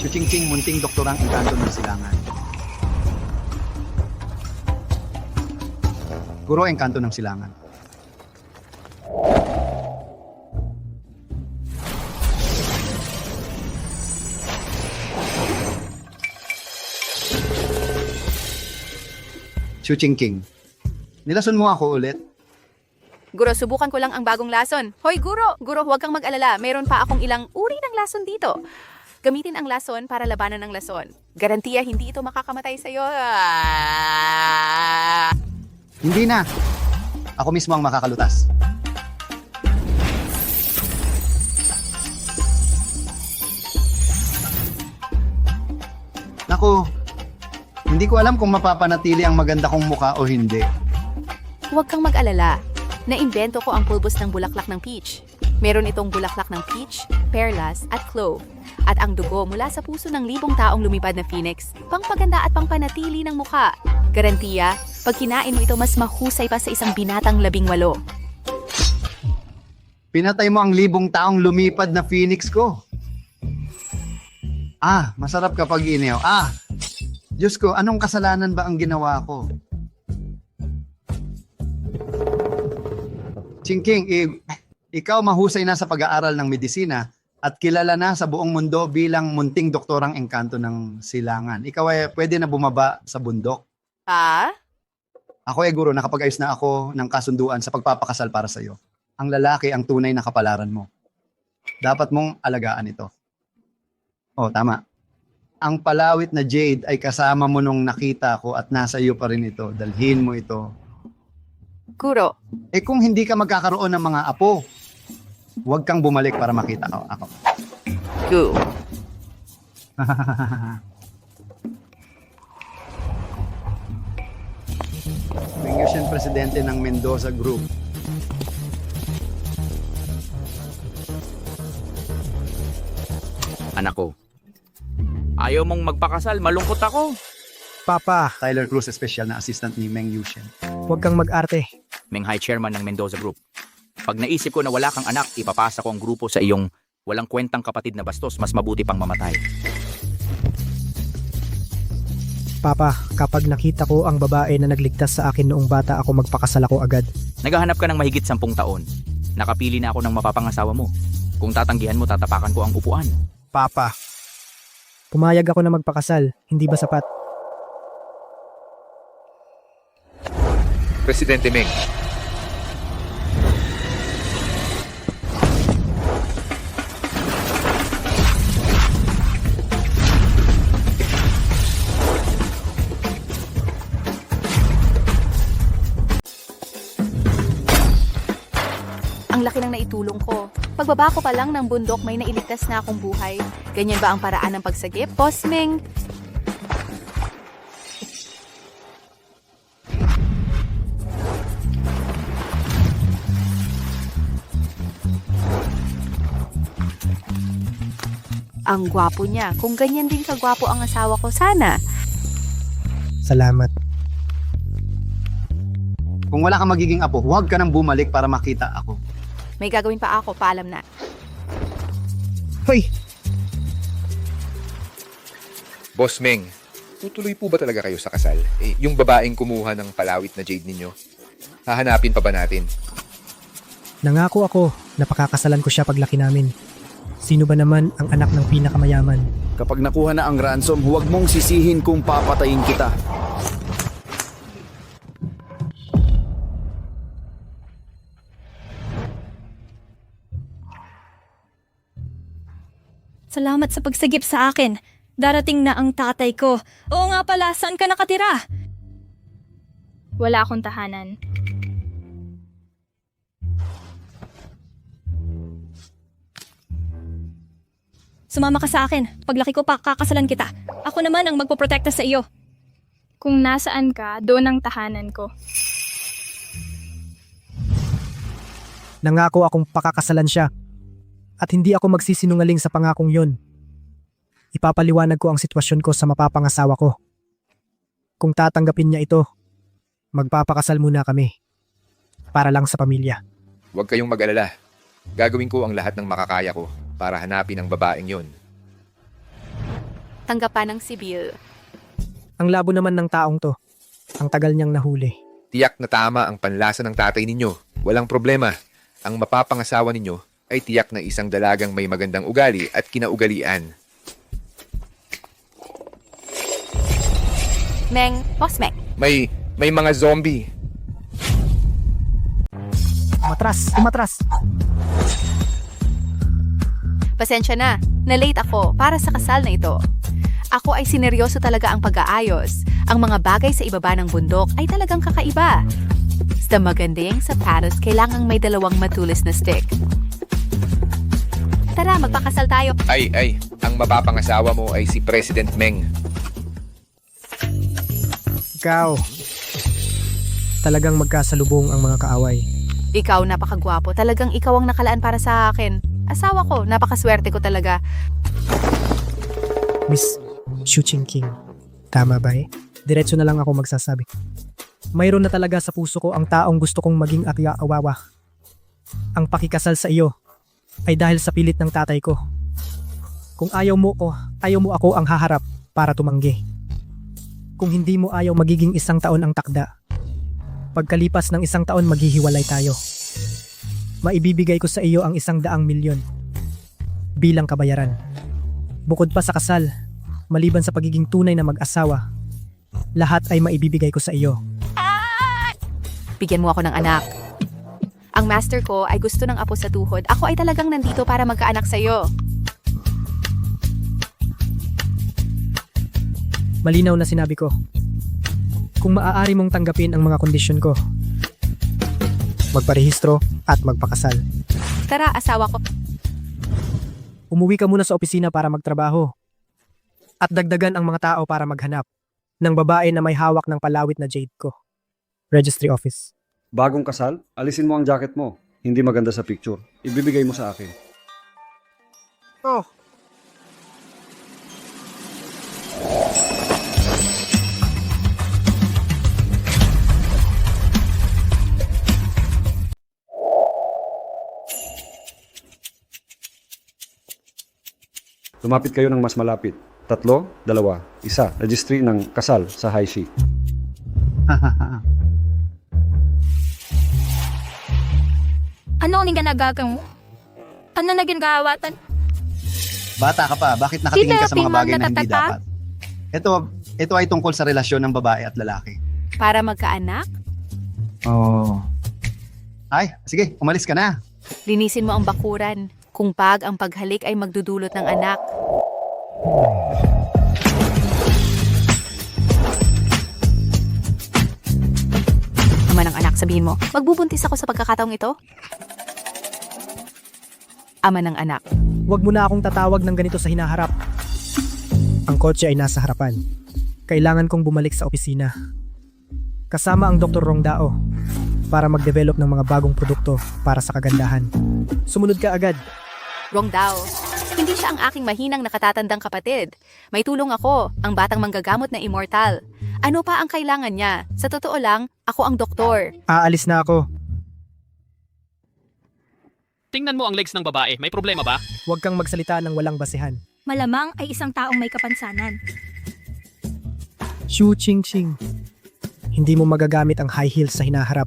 Chuchingching, munting doktorang engkanto ng silangan. Guro, engkanto ng silangan. Chuchingking, nilason mo ako ulit? Guro, subukan ko lang ang bagong lason. Hoy, Guro! Guro, huwag kang mag-alala. Meron pa akong ilang uri ng lason dito. Gamitin ang lason para labanan ng lason. Garantiya, hindi ito makakamatay sa'yo. Hindi na. Ako mismo ang makakalutas. Naku, hindi ko alam kung mapapanatili ang maganda kong muka o hindi. Huwag kang mag-alala. Naimbento ko ang pulbos ng bulaklak ng peach. Meron itong bulaklak ng peach, perlas, at clove. At ang dugo mula sa puso ng libong taong lumipad na phoenix, pangpaganda at pangpanatili ng mukha. Garantiya, pag kinain mo ito mas mahusay pa sa isang binatang 18. Pinatay mo ang libong taong lumipad na phoenix ko. Masarap kapag inihaw. Diyos ko, anong kasalanan ba ang ginawa ko? Chingking, ikaw mahusay na sa pag-aaral ng medisina at kilala na sa buong mundo bilang munting doktorang engkanto ng silangan. Ikaw ay pwede na bumaba sa bundok. Ako guro, nakapag-ayos na ako ng kasunduan sa pagpapakasal para sa iyo. Ang lalaki ang tunay na kapalaran mo. Dapat mong alagaan ito. Tama. Ang palawit na jade ay kasama mo nung nakita ko at nasa iyo pa rin ito. Dalhin mo ito. Guro, Kung hindi ka magkakaroon ng mga apo, huwag kang bumalik para makita ako. go. Meng Yushen, presidente ng Mendoza Group. Anak ko, ayaw mong magpakasal, malungkot ako. Papa, Tyler Cruz, special na assistant ni Meng Yushen. huwag kang mag-arte. Meng High Chairman ng Mendoza Group. Pag naisip ko na wala kang anak, ipapasa ko ang grupo sa iyong walang kwentang kapatid na bastos, mas mabuti pang mamatay. Papa, kapag nakita ko ang babae na nagligtas sa akin noong bata ako, magpakasal ako agad. Naghahanap ka ng mahigit 10 taon. Nakapili na ako ng mapapangasawa mo. Kung tatanggihan mo, tatapakan ko ang upuan. Papa, pumayag ako na magpakasal, hindi ba sapat? Presidente Meng, Ang laki ng naitulong ko. Pagbaba ko pa lang ng bundok, may nailigtas na akong buhay. Ganyan ba ang paraan ng pagsagip, Boss Ming? Ang gwapo niya. Kung ganyan din kagwapo ang asawa ko, sana. Salamat. Kung wala kang magiging apo, huwag ka nang bumalik para makita ako. May gagawin pa ako, paalam na. Hoy, Boss Meng, tutuloy po ba talaga kayo sa kasal? Yung babaeng kumuha ng palawit na jade ninyo, hahanapin pa ba natin? nangako ako na pakakasalan ko siya paglaki namin. Sino ba naman ang anak ng pinakamayaman? Kapag nakuha na ang ransom, huwag mong sisihin kung papatayin kita. Salamat sa pagsagip sa akin. Darating na ang tatay ko. Oo nga pala, saan ka nakatira? Wala akong tahanan. Sumama ka sa akin. Paglaki ko pa, kakasalan kita. Ako naman ang magpoprotekta sa iyo. Kung nasaan ka, doon ang tahanan ko. Nangako akong pakakasalan siya. At hindi ako magsisinungaling sa pangakong yon. Ipapaliwanag ko ang sitwasyon ko sa mapapangasawa ko. Kung tatanggapin niya ito, magpapakasal muna kami. Para lang sa pamilya. Huwag kayong mag-alala. Gagawin ko ang lahat ng makakaya ko para hanapin ang babaeng yon. Tanggapan ng sibil. Ang labo naman ng taong to. Ang tagal niyang nahuli. Tiyak na tama ang panlasa ng tatay ninyo. Walang problema. Ang mapapangasawa ninyo ay tiyak na isang dalagang may magandang ugali at kinaugalian. Meng, Boss Meng. May mga zombie. Umatras. Pasensya na, na-late ako para sa kasal na ito. Ako ay sineryoso talaga ang pag-aayos. Ang mga bagay sa ibaba ng bundok ay talagang kakaiba. Sa magandang sapatos, kailangang may 2 matulis na stick. Tara, magpakasal tayo. Ay, ang mapapangasawa mo ay si President Meng. Ikaw. Talagang magkasalubong ang mga kaaway. Ikaw, napakagwapo. Talagang ikaw ang nakalaan para sa akin. Asawa ko, napakaswerte ko talaga. Miss Shuching King. Tama ba eh? Diretso na lang ako magsasabi. Mayroon na talaga sa puso ko ang taong gusto kong maging akya-awawa. Ang pakikasal sa iyo ay dahil sa pilit ng tatay ko. Kung ayaw mo ako ang haharap para tumanggi. Kung hindi mo ayaw, magiging 1 taon ang takda. Pagkalipas ng 1 taon, maghihiwalay tayo. Maibibigay ko sa iyo ang 100 milyon bilang kabayaran. Bukod pa sa kasal, maliban sa pagiging tunay na mag-asawa, lahat ay maibibigay ko sa iyo. Bigyan mo ako ng anak. Ang master ko ay gusto ng apo sa tuhod. Ako ay talagang nandito para magkaanak sa iyo. Malinaw na sinabi ko. Kung maaari mong tanggapin ang mga kondisyon ko, magparehistro at magpakasal. Tara, asawa ko. Umuwi ka muna sa opisina para magtrabaho. At dagdagan ang mga tao para maghanap ng babae na may hawak ng palawit na jade ko. Registry office. Bagong kasal, alisin mo ang jacket mo. Hindi maganda sa picture. Ibibigay mo sa akin. Oh. Lumapit kayo ng mas malapit. 3, 2, 1. Registry ng kasal sa high sheet. Ano ang ginagawa mo? Ano na ginagawatan? Bata ka pa, bakit nakatingin ka sa mga bagay na hindi natata? dapat? Ito ay tungkol sa relasyon ng babae at lalaki. Para magkaanak, Oh. Ay, sige, umalis ka na. linisin mo ang bakuran. Kung ang paghalik ay magdudulot ng anak. Ama ng anak, sabihin mo, magbubuntis ako sa pagkakataong ito? Ama ng anak. Huwag mo na akong tatawag ng ganito sa hinaharap. Ang kotse ay nasa harapan. Kailangan kong bumalik sa opisina. Kasama ang Dr. Rongdao para mag-develop ng mga bagong produkto para sa kagandahan. Sumunod ka agad. Wrong daw. Hindi siya ang aking mahinang nakatatandang kapatid. May tulong ako, ang batang manggagamot na immortal. Ano pa ang kailangan niya? Sa totoo lang, ako ang doktor. Aalis na ako. Tingnan mo ang legs ng babae. May problema ba? Huwag kang magsalita ng walang basehan. Malamang ay isang taong may kapansanan. Shu Ching Ching. Hindi mo magagamit ang high heels sa hinaharap.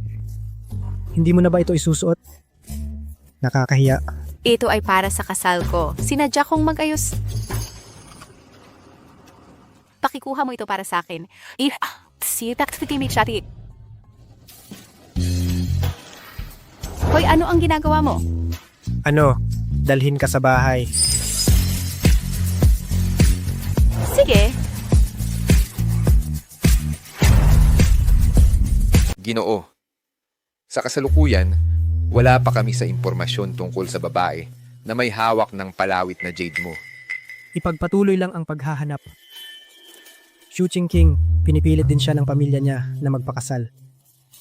Hindi mo na ba ito isusuot? Nakakahiya. Ito ay para sa kasal ko. Sinadya kong mag-ayos. Pakikuha mo ito para sa akin. Hoy, ano ang ginagawa mo? Ano? Dalhin ka sa bahay. Sige. Ginoo. Sa kasalukuyan, wala pa kami sa impormasyon tungkol sa babae na may hawak ng palawit na jade mo. Ipagpatuloy lang ang paghahanap. Shu Ching King, pinipilit din siya ng pamilya niya na magpakasal.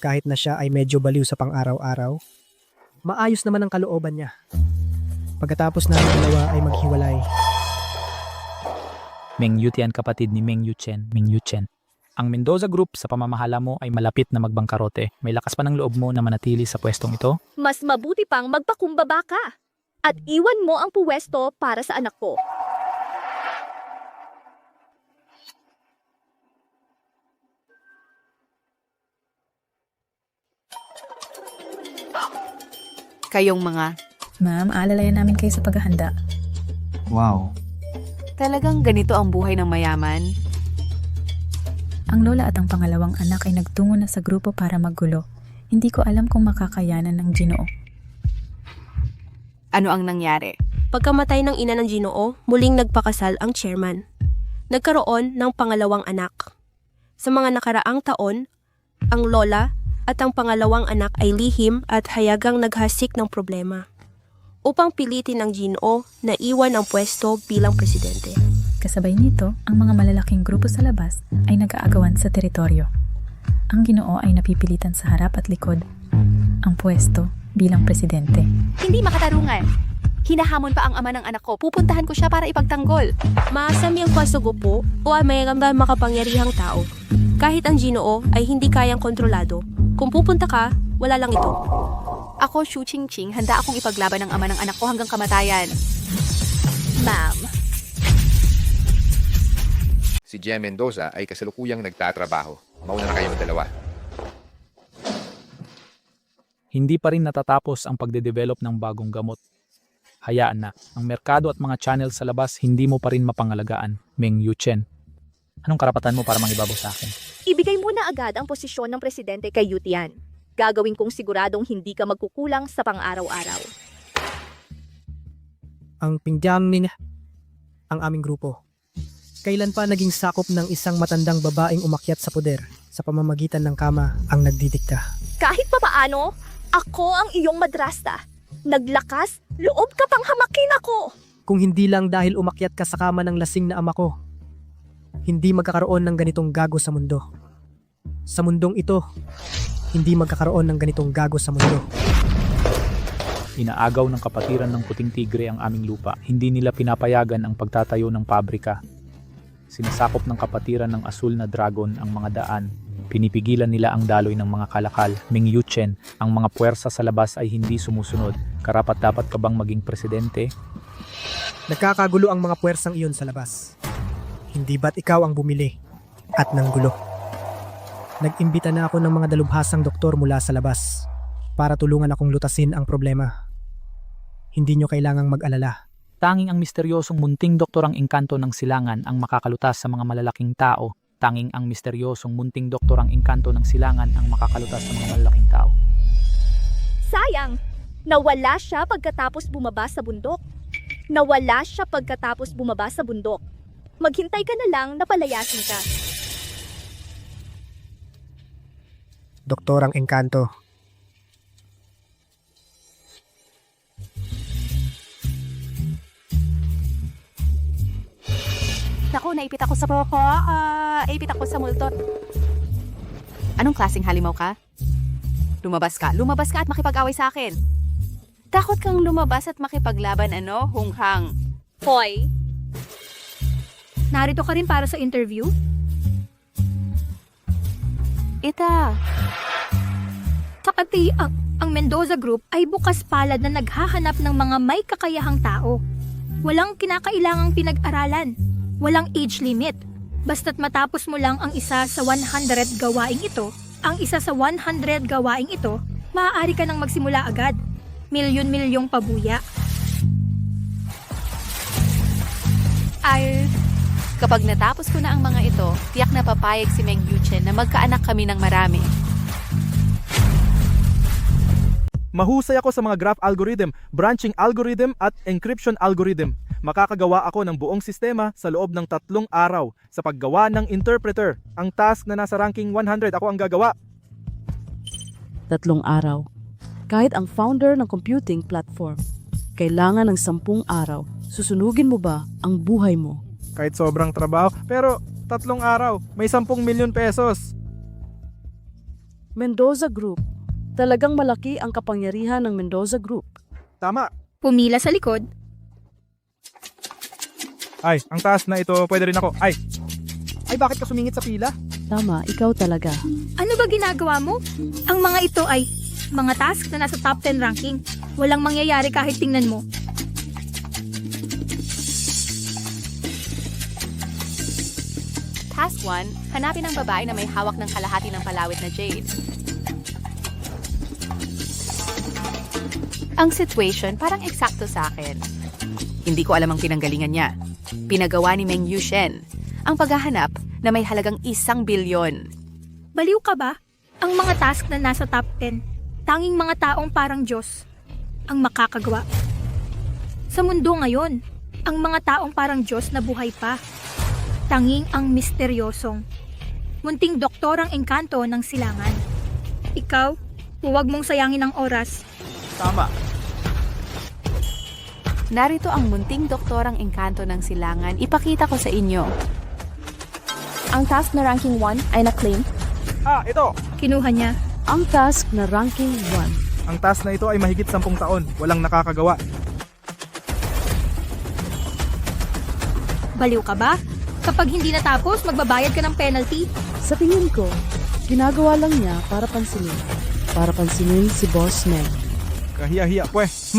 Kahit na siya ay medyo baliw sa pang-araw-araw, maayos naman ang kalooban niya. Pagkatapos na ang dalawa ay maghiwalay, Meng Yutian, kapatid ni Meng Yuchen, Meng Yuchen. Ang Mendoza Group sa pamamahala mo ay malapit na magbangkarote. May lakas pa ng loob mo na manatili sa pwestong ito? Mas mabuti pang magpakumbaba ka at iwan mo ang puwesto para sa anak ko. Kayong mga, Ma'am, aalalayan namin kayo sa paghahanda. Wow. talagang ganito ang buhay ng mayaman? Ang lola at ang pangalawang anak ay nagtungo na sa grupo para maggulo. Hindi ko alam kung makakayanan ng Ginoo. Ano ang nangyari? Pagkamatay ng ina ng Ginoo, muling nagpakasal ang chairman. Nagkaroon ng pangalawang anak. Sa mga nakaraang taon, ang lola at ang pangalawang anak ay lihim at hayagang naghasik ng problema upang pilitin ng Ginoo na iwan ang pwesto bilang presidente. Kasabay nito, ang mga malalaking grupo sa labas ay nag-aagawan sa teritoryo. Ang Ginoo ay napipilitan sa harap at likod ang pwesto bilang presidente. Hindi makatarungan. Hinahamon pa ang ama ng anak ko. Pupuntahan ko siya para ipagtanggol. Maasam ang pasugupo o ay may makapangyarihang tao. Kahit ang Ginoo ay hindi kayang kontrolado. Kung pupunta ka, wala lang ito. Ako, Shu Ching-Ching, handa akong ipaglaban ng ama ng anak ko hanggang kamatayan. Ma'am. Si Jem Mendoza ay kasalukuyang nagtatrabaho. Mauna na kayong dalawa. Hindi pa rin natatapos ang pagde-develop ng bagong gamot. Hayaan na, ang merkado at mga channel sa labas hindi mo pa rin mapangalagaan, Meng Yuchen. Anong karapatan mo para mangibabaw sa akin? Ibigay mo na agad ang posisyon ng presidente kay Yutian. Gagawin kong siguradong hindi ka magkukulang sa pang-araw-araw. Ang pingyanin ang aming grupo. Kailan pa naging sakop ng isang matandang babaeng umakyat sa poder sa pamamagitan ng kama ang nagdidikta. Kahit papaano, ako ang iyong madrasta. Naglakas, loob ka pang hamakin ako. Kung hindi lang dahil umakyat ka sa kama ng lasing na ama ko, hindi magkakaroon ng ganitong gago sa mundo. Sa mundong ito, hindi magkakaroon ng ganitong gago sa mundo. Inaagaw ng kapatiran ng puting tigre ang aming lupa. Hindi nila pinapayagan ang pagtatayo ng pabrika. Sinasakop ng kapatiran ng asul na dragon ang mga daan. Pinipigilan nila ang daloy ng mga kalakal. Ming Yuchen, ang mga puwersa sa labas ay hindi sumusunod. Karapat-dapat ka bang maging presidente? Nagkakagulo ang mga puwersang iyon sa labas. Hindi ba't ikaw ang bumili at nanggulo? Nag-imbita na ako ng mga dalubhasang doktor mula sa labas para tulungan akong lutasin ang problema. Hindi nyo kailangang mag-alala. Tanging ang misteryosong munting doktor ang engkanto ng silangan ang makakalutas sa mga malalaking tao. Tanging ang misteryosong munting doktor ang engkanto ng silangan ang makakalutas sa mga malalaking tao. Sayang, nawala siya pagkatapos bumaba sa bundok. Nawala siya pagkatapos bumaba sa bundok. Maghintay ka na lang na palayasin ka. Doktor ang engkanto. Naku, naipit ako sa poko. Naipit ako sa multot. Anong klaseng halimaw ka? Lumabas ka. Lumabas ka at makipag-away sa akin. Takot kang lumabas at makipaglaban, ano? Hunghang. Hoy, Narito ka rin para sa interview? Ita. Sakati, ang Mendoza Group ay bukas palad na naghahanap ng mga may kakayahang tao. Walang kinakailangang pinag-aralan. Walang age limit. Basta't matapos mo lang ang isa sa 100 gawaing ito, maaari ka nang magsimula agad. Milyon-milyong pabuya. Ay, kapag natapos ko na ang mga ito, tiyak na papayag si Meng Yuchen na magkaanak kami ng marami. Mahusay ako sa mga graph algorithm, branching algorithm at encryption algorithm. Makakagawa ako ng buong sistema sa loob ng 3 araw sa paggawa ng interpreter. Ang task na nasa ranking 100 ako ang gagawa. 3 araw. Kahit ang founder ng computing platform, kailangan ng 10 araw. Susunugin mo ba ang buhay mo? Kahit sobrang trabaho, pero 3 araw, may 10 milyon pesos. Mendoza Group. Talagang malaki ang kapangyarihan ng Mendoza Group. Tama. Pumila sa likod. Ay, ang task na ito, pwede rin ako. Ay, bakit ka sumingit sa pila? Tama, ikaw talaga. Ano ba ginagawa mo? Ang mga ito ay mga task na nasa top 10 ranking. Walang mangyayari kahit tingnan mo. Task 1, hanapin ang babae na may hawak ng kalahati ng palawit na jade. Ang situation parang eksakto sa akin. Hindi ko alam ang pinanggalingan niya. Pinagawa ni Meng Yushen ang paghahanap na may halagang 1 bilyon. Baliw ka ba? Ang mga task na nasa top 10, tanging mga taong parang Diyos ang makakagawa. Sa mundo ngayon, ang mga taong parang Diyos na buhay pa, tanging ang misteryosong, munting doktorang engkanto ng silangan. Ikaw, huwag mong sayangin ang oras. Tama. Narito ang munting doktorang engkanto ng silangan. Ipakita ko sa inyo. Ang task na ranking 1 ay na-claim. Ito! Kinuha niya. Ang task na ranking 1. Ang task na ito ay mahigit 10 taon. Walang nakakagawa. Baliw ka ba? Kapag hindi natapos, magbabayad ka ng penalty. Sa tingin ko, ginagawa lang niya para pansinin. Para pansinin si Boss Meng. Kahiya-hiya, pwes.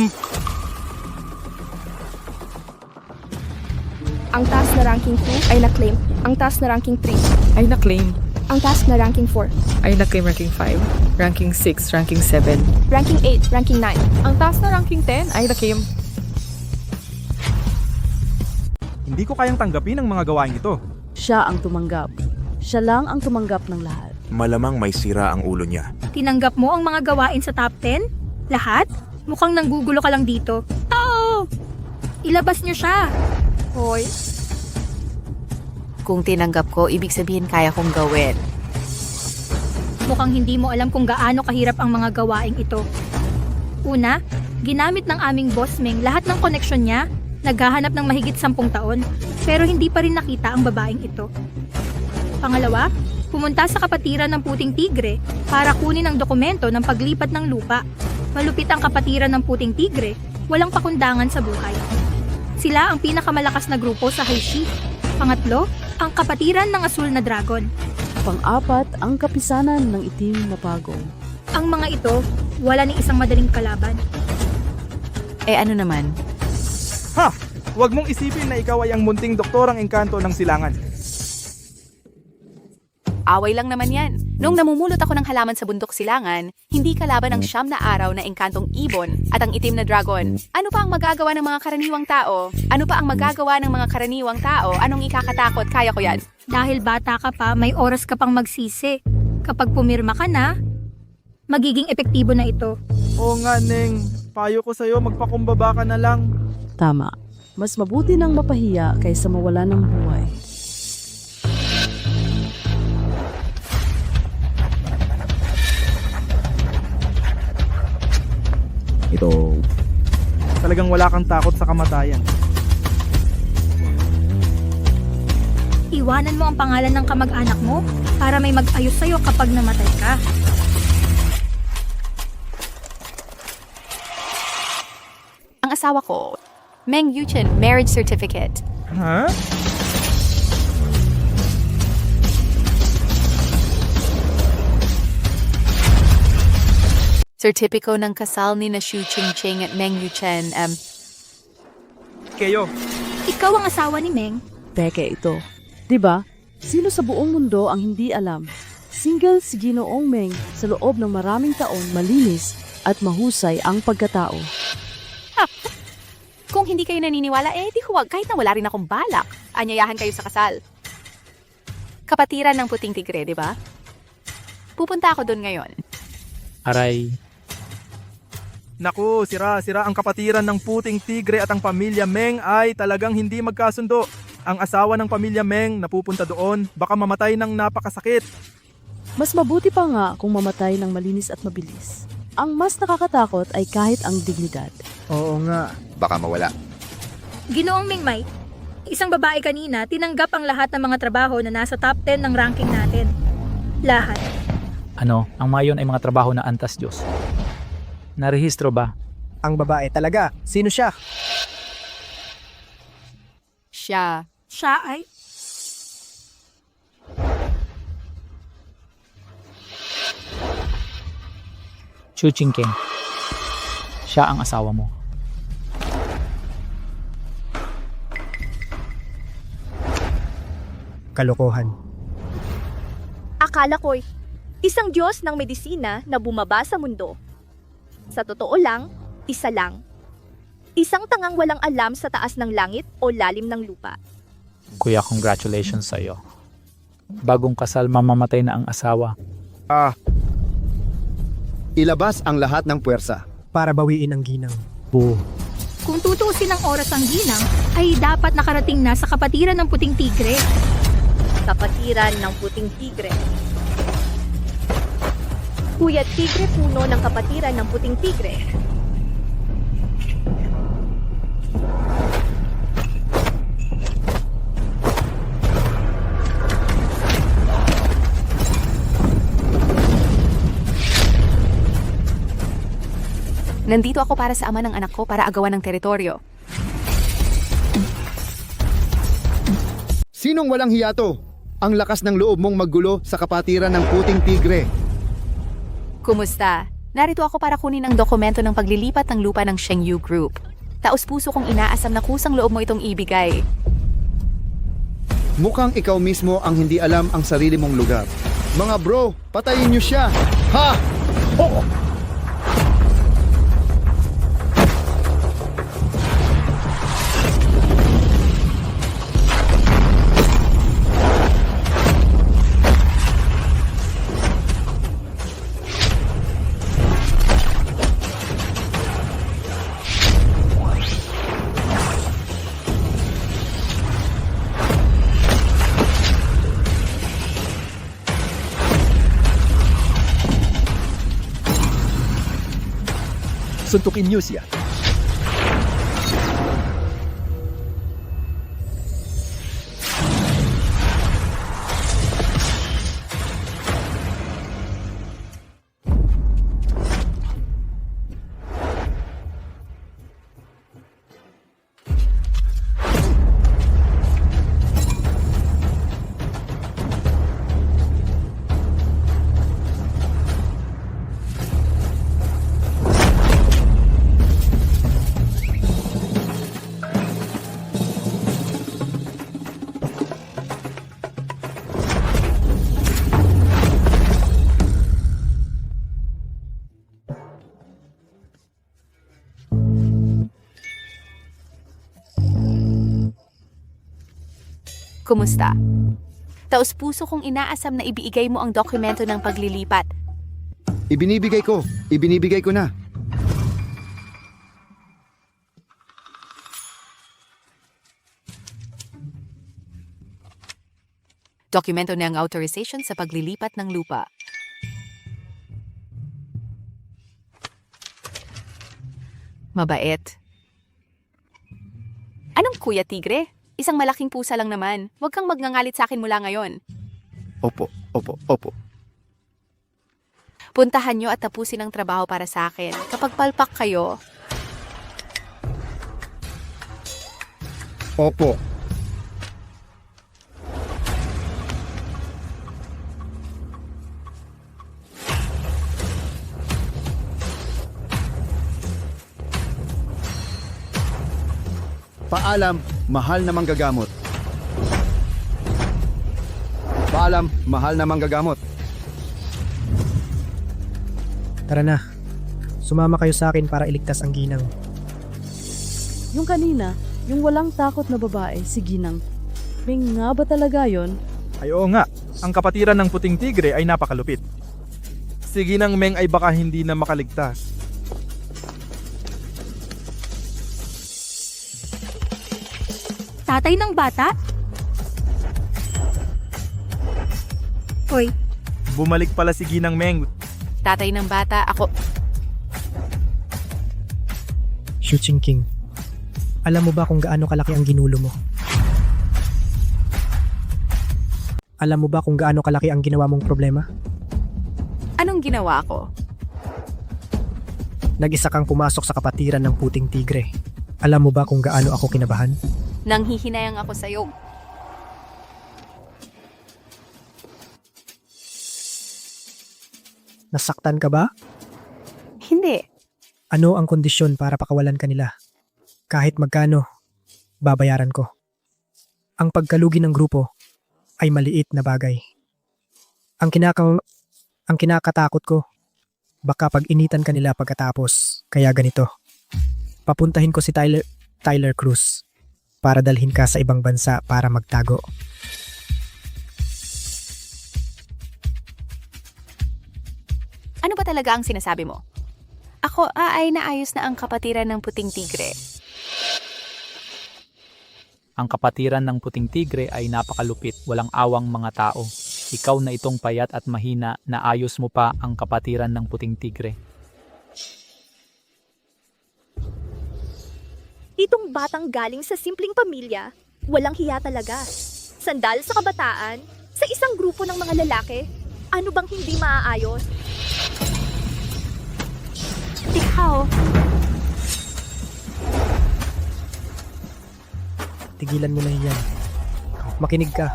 Ang task na ranking 2 ay na-claim. Ang task na ranking 3 ay na-claim. Ang task na ranking 4 Ay na-claim ranking 5, ranking 6, ranking 7. ranking 8, ranking 9. Ang task na ranking 10 ay na-claim. Hindi ko kayang tanggapin ang mga gawain ito. Siya ang tumanggap. Siya lang ang tumanggap ng lahat. Malamang may sira ang ulo niya. Tinanggap mo ang mga gawain sa top 10? Lahat? Mukhang nanggugulo ka lang dito. Oo! Ilabas niyo siya. Hoy. Kung tinanggap ko, ibig sabihin kaya kong gawin. Mukhang hindi mo alam kung gaano kahirap ang mga gawaing ito. Una, ginamit ng aming boss Meng lahat ng koneksyon niya, naghahanap ng mahigit 10 taon, pero hindi pa rin nakita ang babaeng ito. Pangalawa, pumunta sa kapatiran ng Puting Tigre para kunin ang dokumento ng paglipat ng lupa. Malupit ang kapatiran ng Puting Tigre, walang pakundangan sa buhay. Sila ang pinakamalakas na grupo sa Heishi. Pangatlo, ang kapatiran ng Asul na Dragon. Pang-apat, ang kapisanan ng itim na pagong. Ang mga ito, wala ni isang madaling kalaban. Ano naman? Ha! Huwag mong isipin na ikaw ay ang munting doktorang engkanto ng silangan. Away lang naman yan. Nung namumulot ako ng halaman sa bundok silangan, hindi kalaban ang 9 na araw na engkantong ibon at ang itim na dragon. Ano pa ang magagawa ng mga karaniwang tao? Ano pa ang magagawa ng mga karaniwang tao? Anong ikakatakot? Kaya ko yan. Dahil bata ka pa, may oras ka pang magsisi. Kapag pumirma ka na, magiging epektibo na ito. Oo nga, Neng. Payo ko sa'yo, magpakumbaba ka na lang. Tama. Mas mabuti nang mapahiya kaysa mawala ng buhay. Ito. Talagang wala kang takot sa kamatayan. Iwanan mo ang pangalan ng kamag-anak mo para may mag-ayos sa'yo kapag namatay ka. Ang asawa ko, Meng Yushen, marriage certificate. Ha? Sertipiko ng kasal ni na Xu Qingqing at Meng Yushen. Kayo. Ikaw ang asawa ni Meng. Teke ito. Diba? Sino sa buong mundo ang hindi alam? Single si Ginoong Meng sa loob ng maraming taon malinis at mahusay ang pagkatao. Kung hindi kayo naniniwala, di huwag kahit na wala rin akong balak. Anyayahan kayo sa kasal. Kapatiran ng Puting Tigre, di ba? Pupunta ako doon ngayon. Aray, Naku, sira ang kapatiran ng Puting Tigre at ang pamilya Meng ay talagang hindi magkasundo. Ang asawa ng pamilya Meng na pupunta doon, baka mamatay ng napakasakit. Mas mabuti pa nga kung mamatay ng malinis at mabilis. Ang mas nakakatakot ay kahit ang dignidad. Oo nga. Baka mawala. Ginoong Mingmay, isang babae kanina tinanggap ang lahat ng mga trabaho na nasa top 10 ng ranking natin. Lahat. ang mga yun ay mga trabaho na antas Diyos. Narehistro ba? Ang babae talaga. Sino siya? Siya. Siya ay... Xu Qingqing. Siya ang asawa mo. Kalokohan. Akala ko'y isang Diyos ng medisina na bumaba sa mundo. Sa totoo lang, Isa lang. Isang tangang walang alam sa taas ng langit o lalim ng lupa. Kuya, congratulations sa'yo. Bagong kasal, mamamatay na ang asawa. Ilabas ang lahat ng puwersa. Para bawiin ang ginang. Boo. Kung tutuusin ng oras ang ginang, ay dapat nakarating na sa kapatiran ng puting tigre. Kapatiran ng puting tigre. Kuya Tigre, puno ng kapatiran ng puting tigre. Nandito ako para sa ama ng anak ko para agawan ng teritoryo. Sinong walang hiyato? Ang lakas ng loob mong maggulo sa kapatiran ng puting tigre. Kumusta? Narito ako para kunin ang dokumento ng paglilipat ng lupa ng Shengyu Group. Taos-puso kong inaasam na kusang loob mo itong ibigay. Mukhang ikaw mismo ang hindi alam ang sarili mong lugar. Mga bro, patayin niyo siya! Ha! Oh! Suntukin niyo siya. Kumusta? Taos-puso kong inaasam na ibigay mo ang dokumento ng paglilipat. Ibinibigay ko. Ibinibigay ko na. Dokumento ng authorization sa paglilipat ng lupa. Mabait. Anong Kuya Tigre? Isang malaking pusa lang naman. Huwag kang magngangalit sa akin mula ngayon. Opo. Puntahan nyo at tapusin ang trabaho para sa akin. Kapag palpak kayo, Opo. Paalam, mahal na manggagamot. Paalam, mahal na manggagamot. Tara na. Sumama kayo sa akin para iligtas ang ginang. Yung kanina, yung walang takot na babae, si Ginang. May nga ba talaga yon? Ay oo nga, ang kapatiran ng puting tigre ay napakalupit. Si Ginang Meng ay baka hindi na makaligtas. Tatay ng bata? Hoy, Bumalik pala si Ginang Meng. tatay ng bata, ako... Shuching King. Alam mo ba kung gaano kalaki ang ginulo mo? Alam mo ba kung gaano kalaki ang ginawa mong problema? Anong ginawa ko? Nag-isa kang pumasok sa kapatiran ng puting tigre. Alam mo ba kung gaano ako kinabahan? Nanghihinayang ako sa'yo. Nasaktan ka ba? Hindi. Ano ang kondisyon para pakawalan ka nila? Kahit magkano, babayaran ko. Ang pagkalugi ng grupo ay maliit na bagay. Ang kinakatakot ko, baka pag-initan ka nila pagkatapos, kaya ganito. Papuntahin ko si Tyler Cruz para dalhin ka sa ibang bansa para magtago. Ano ba talaga ang sinasabi mo? Ako ay naayos na ang kapatiran ng puting tigre. Ang kapatiran ng puting tigre ay napakalupit, walang awang mga tao. Ikaw na itong payat at mahina, naayos mo pa ang kapatiran ng puting tigre. Itong batang galing sa simpleng pamilya, walang hiya talaga. Sandal sa kabataan, sa isang grupo ng mga lalaki, ano bang hindi maaayos? Ikaw, Tigilan mo na yan. Makinig ka.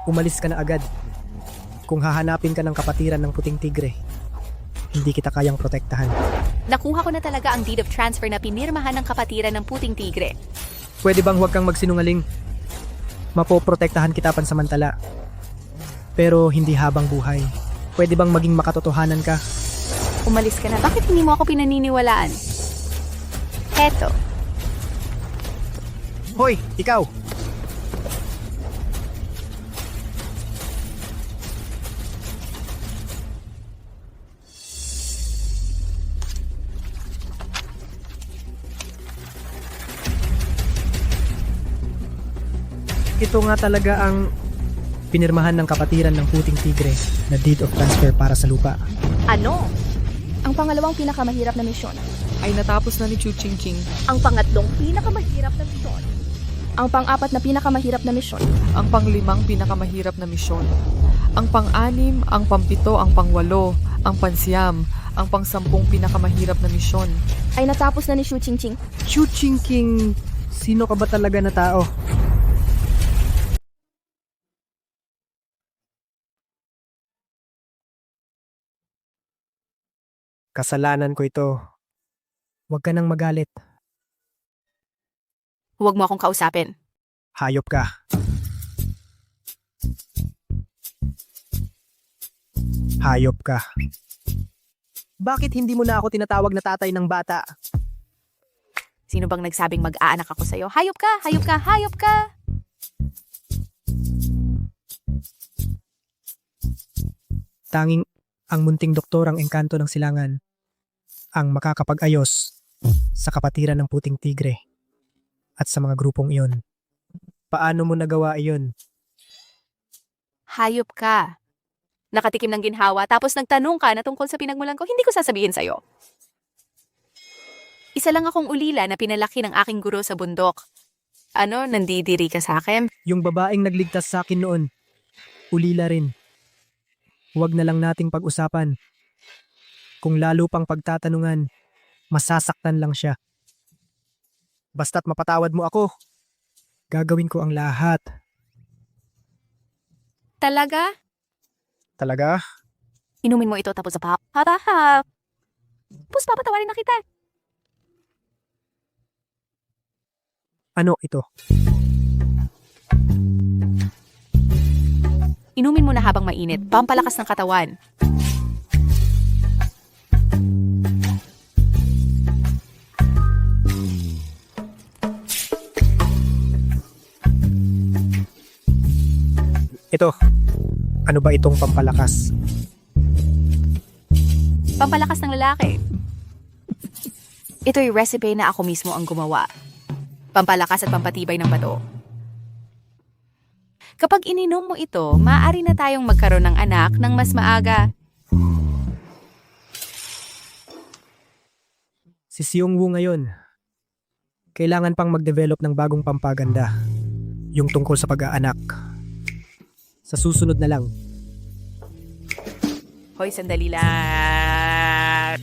Umalis ka na agad. Kung hahanapin ka ng kapatiran ng puting tigre, hindi kita kayang protektahan. nakuha ko na talaga ang deed of transfer na pinirmahan ng kapatiran ng puting tigre. Pwede bang huwag kang magsinungaling? Mapoprotektahan kita pansamantala. Pero hindi habang buhay. Pwede bang maging makatotohanan ka? Umalis ka na. Bakit hindi mo ako pinaniniwalaan? Eto. Hoy, ikaw! Ito nga talaga ang pinirmahan ng kapatiran ng puting tigre na deed of transfer para sa lupa. Ano? Ang pangalawang pinakamahirap na misyon. Ay natapos na ni Chu Ching Ching. Ang pangatlong pinakamahirap na misyon. Ang pang-apat na pinakamahirap na misyon. Ang panglimang pinakamahirap na misyon. Ang pang-anim, ang pampito, ang pangwalo, ang pansiyam, ang pang-sampung pinakamahirap na misyon. Ay natapos na ni Chu Ching Ching. Chu Ching King, sino ka ba talaga na tao? Kasalanan ko ito. Huwag ka nang magalit. Huwag mo akong kausapin. Hayop ka. Hayop ka. Bakit hindi mo na ako tinatawag na tatay ng bata? Sino bang nagsabing mag-aanak ako sa'yo? Hayop ka! Hayop ka! Hayop ka! Tanging ang munting doktor ang engkanto ng silangan ang makakapag-ayos sa kapatiran ng puting tigre at sa mga grupong iyon. Paano mo nagawa iyon? Hayop ka. Nakatikim ng ginhawa tapos nagtanong ka na tungkol sa pinagmulan ko, hindi ko sasabihin sa'yo. Isa lang akong ulila na pinalaki ng aking guro sa bundok. Ano, nandidiri ka sa akin? Yung babaeng nagligtas sa akin noon, ulila rin. Huwag na lang nating pag-usapan. Kung lalo pang pagtatanungan, masasaktan lang siya. Basta't mapatawad mo ako, gagawin ko ang lahat. Talaga? Talaga? Inumin mo ito tapos sa tapos papatawarin na kita. Ano ito? Inumin mo na habang mainit, pampalakas ng katawan. Ito. Ano ba itong pampalakas? Pampalakas ng lalaki. Ito'y recipe na ako mismo ang gumawa. Pampalakas at pampatibay ng bato. Kapag ininom mo ito, maaari na tayong magkaroon ng anak ng mas maaga. Si Seong Woo ngayon, kailangan pang mag-develop ng bagong pampaganda. Yung tungkol sa pag-aanak. Sa susunod na lang. Hoy, sandali lang.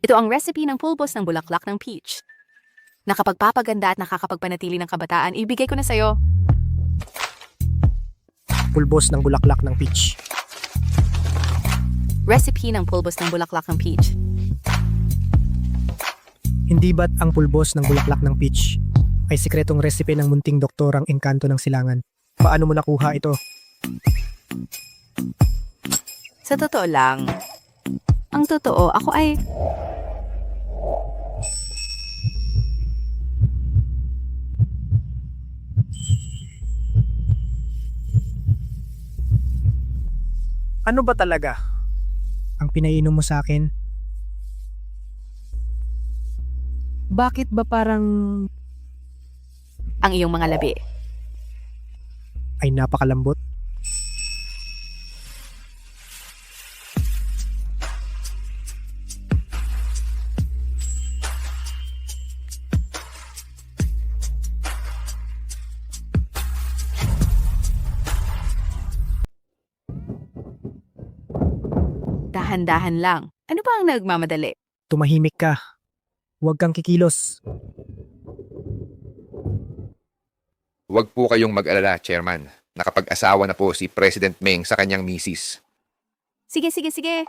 Ito ang recipe ng pulbos ng bulaklak ng peach. Nakapagpapaganda at nakakapagpanatili ng kabataan, ibigay ko na sa'yo. Pulbos ng bulaklak ng peach. Recipe ng pulbos ng bulaklak ng peach. Hindi ba't ang pulbos ng bulaklak ng peach ay sikretong resipe ng munting doktorang engkanto ng silangan. Paano mo nakuha ito? Sa totoo lang, ang totoo, ako ay... Ano ba talaga ang pinainom mo sa akin? Bakit ba parang Ang iyong mga labi. ay napakalambot? Dahan-dahan lang. Ano ba ang nagmamadali? Tumahimik ka. Huwag kang kikilos. Huwag po kayong mag-alala, Chairman. Nakapag-asawa na po si President Meng sa kanyang misis. Sige, sige, sige.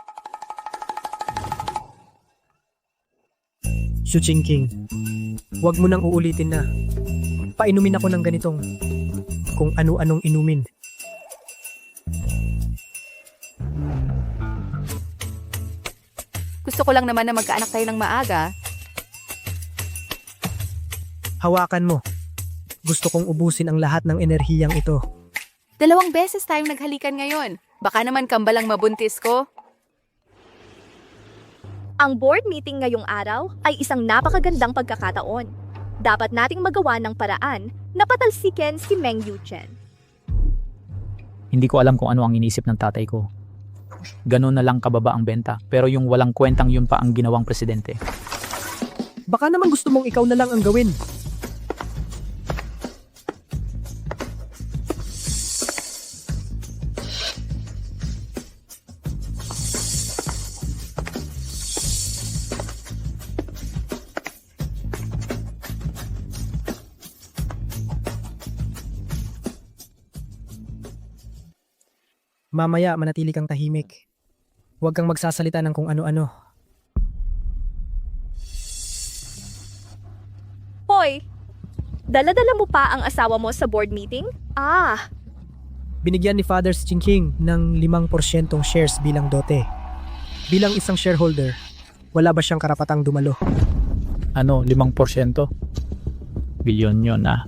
Xu Qingqing, huwag mo nang uulitin na. Painumin ako ng ganitong kung ano-anong inumin. Gusto ko lang naman na magkaanak tayo ng maaga. Hawakan mo. Gusto kong ubusin ang lahat ng enerhiyang ito. 2 beses tayong naghalikan ngayon. Baka naman kambalang mabuntis ko. Ang board meeting ngayong araw ay isang napakagandang pagkakataon. Dapat nating magawa ng paraan na patalsikin si Meng Yuchen. Hindi ko alam kung ano ang inisip ng tatay ko. Ganun na lang kababa ang benta, pero yung walang kwentang yun pa ang ginawang presidente. Baka naman gusto mong ikaw na lang ang gawin. Mamaya manatili kang tahimik. Huwag kang magsasalita ng kung ano-ano. Hoy, dala-dala mo pa ang asawa mo sa board meeting? Binigyan ni Father Qingqing ng 5% shares bilang dote. Bilang isang shareholder, wala ba siyang karapatang dumalo? Ano, 5%? Bilyon yun ah.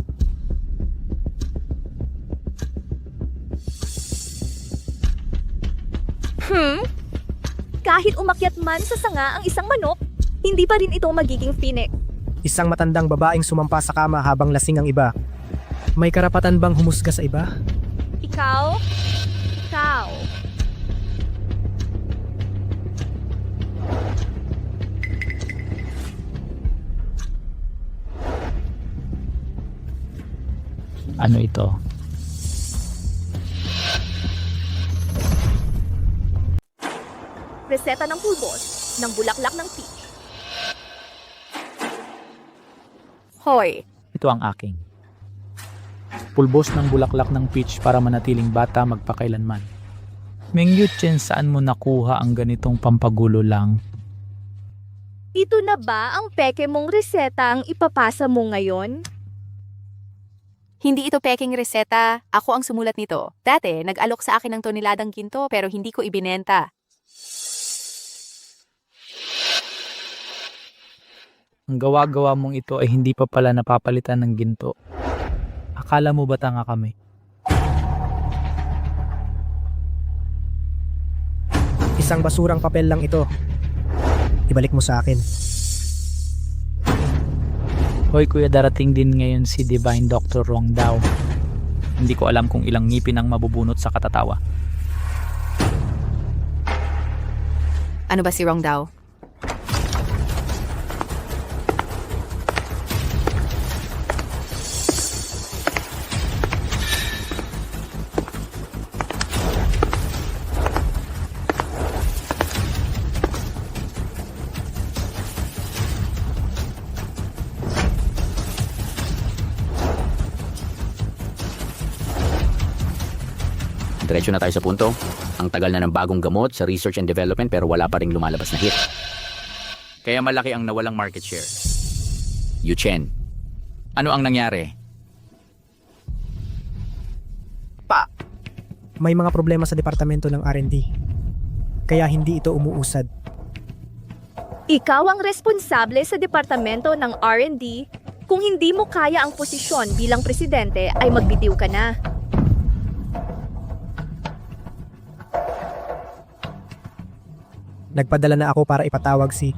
Kahit umakyat man sa sanga ang isang manok, hindi pa rin ito magiging phoenix. Isang matandang babaeng sumampa sa kama habang lasing ang iba. May karapatan bang humusga sa iba? Ikaw? Ano ito? Reseta ng pulbos ng bulaklak ng peach. Hoy, Ito ang aking. Pulbos ng bulaklak ng peach para manatiling bata magpakailanman. Meng Yuchen, saan mo nakuha ang ganitong pampagulo lang? Ito na ba ang peke mong reseta ang ipapasa mo ngayon? hindi ito peking reseta. Ako ang sumulat nito. Dati, nag-alok sa akin ng toneladang ginto pero hindi ko ibinenta. Ang gawa-gawa mong ito ay hindi pa pala napapalitan ng ginto. Akala mo ba tanga kami? Isang basurang papel lang ito. Ibalik mo sa akin. Hoy kuya, darating din ngayon si Divine Dr. Rong Dao. Hindi ko alam kung ilang ngipin ang mabubunot sa katatawa. Ano ba si Rong Dao? Diretso na tayo sa punto. Ang tagal na ng bagong gamot sa research and development pero wala pa ring lumalabas na hit. Kaya malaki ang nawalang market share. Yuchen, Ano ang nangyari? May mga problema sa departamento ng R&D. Kaya hindi ito umuusad. Ikaw ang responsable sa departamento ng R&D. Kung hindi mo kaya ang posisyon bilang presidente, ay magbitiw ka na. Nagpadala na ako para ipatawag si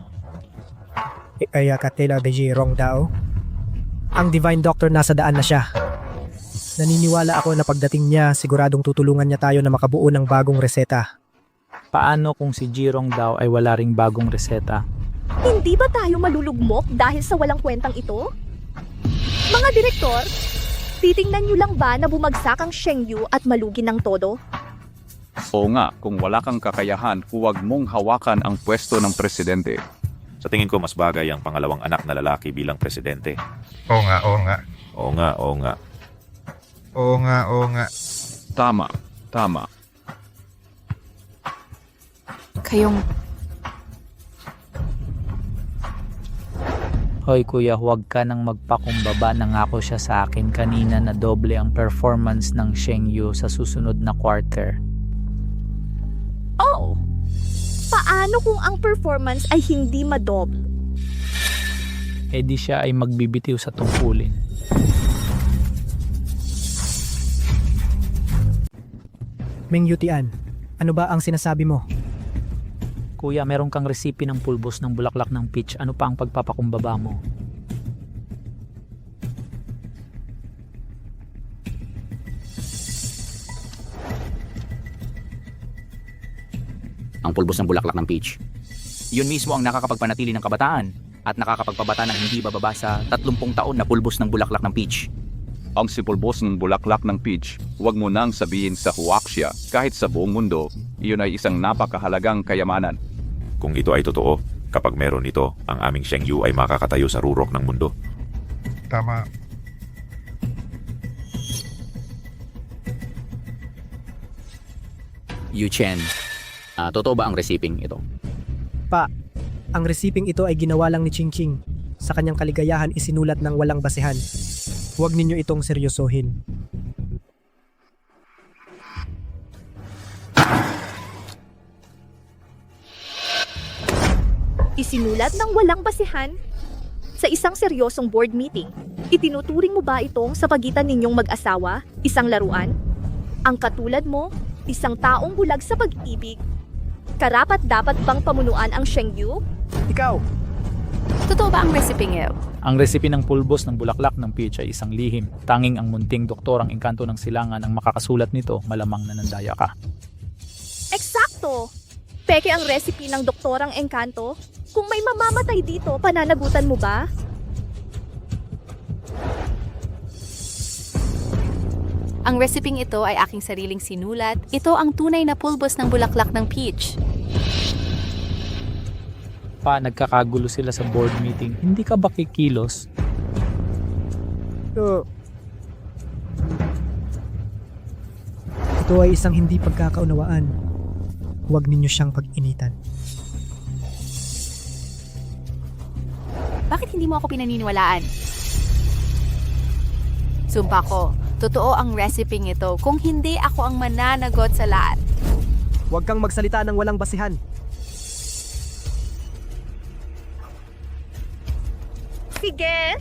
Katela de Jirong Dao. Ang Divine Doctor nasa daan na siya. Naniniwala ako na pagdating niya, siguradong tutulungan niya tayo na makabuo ng bagong reseta. Paano kung si Jirong daw ay wala ring bagong reseta? Hindi ba tayo malulugmok dahil sa walang kwentang ito? Mga direktor, titingnan niyo lang ba na bumagsak ang Shengyu at malugi ng todo? Oo nga, kung wala kang kakayahan, huwag mong hawakan ang pwesto ng presidente. Sa tingin ko, mas bagay ang pangalawang anak na lalaki bilang presidente. Oo nga, oo nga. Oo nga, oo nga. Oo nga, oo nga. Tama, tama. Kayong... Hoy kuya, huwag ka nang magpakumbaba. Nangako siya sa akin kanina na doble ang performance ng Shengyu sa susunod na quarter. Oh! Paano kung ang performance ay hindi madoble? Eh di siya ay magbibitiw sa tungkulin. Meng Yutian, ano ba ang sinasabi mo? Kuya, meron kang resipe ng pulbos ng bulaklak ng peach. Ano pa ang pagpapakumbaba mo? Ang pulbos ng bulaklak ng peach. Yun mismo ang nakakapagpanatili ng kabataan at nakakapagpabata ng hindi bababa sa 30 taon na pulbos ng bulaklak ng peach. Ang sipulbos ng bulaklak ng peach, huwag mo nang sabihin sa huwaksya kahit sa buong mundo, iyon ay isang napakahalagang kayamanan. Kung ito ay totoo, kapag meron ito, ang aming Shengyu ay makakatayo sa rurok ng mundo. Tama. Yu Chen, totoo ba ang resiping ito? Pa, ang resiping ito ay ginawa lang ni Ching Ching. Sa kanyang kaligayahan isinulat ng walang basehan. Huwag ninyo itong seryosohin. Isinulat ng walang basehan? Sa isang seryosong board meeting, itinuturing mo ba itong sa pagitan ninyong mag-asawa, isang laruan? Ang katulad mo, isang taong bulag sa pag-ibig, karapat dapat bang pamunuan ang Shengyu? Ikaw! Totoo ba ang recipe ngayon? Ang resipe ng pulbos ng bulaklak ng peach ay isang lihim. Tanging ang munting doktor ang engkanto ng silangan ang makakasulat nito, malamang na nandaya ka. Eksakto! Peke ang recipe ng doktorang engkanto? Kung may mamamatay dito, pananagutan mo ba? Ang resiping ito ay aking sariling sinulat. Ito ang tunay na pulbos ng bulaklak ng peach. Pa, nagkakagulo sila sa board meeting. Hindi ka ba kikilos? Ito ay isang hindi pagkakaunawaan. Huwag ninyo siyang pag-initan. Bakit hindi mo ako pinaniniwalaan? Sumpa ko, totoo ang resiping ito kung hindi ako ang mananagot sa lahat. Huwag kang magsalita ng walang basihan. Sige!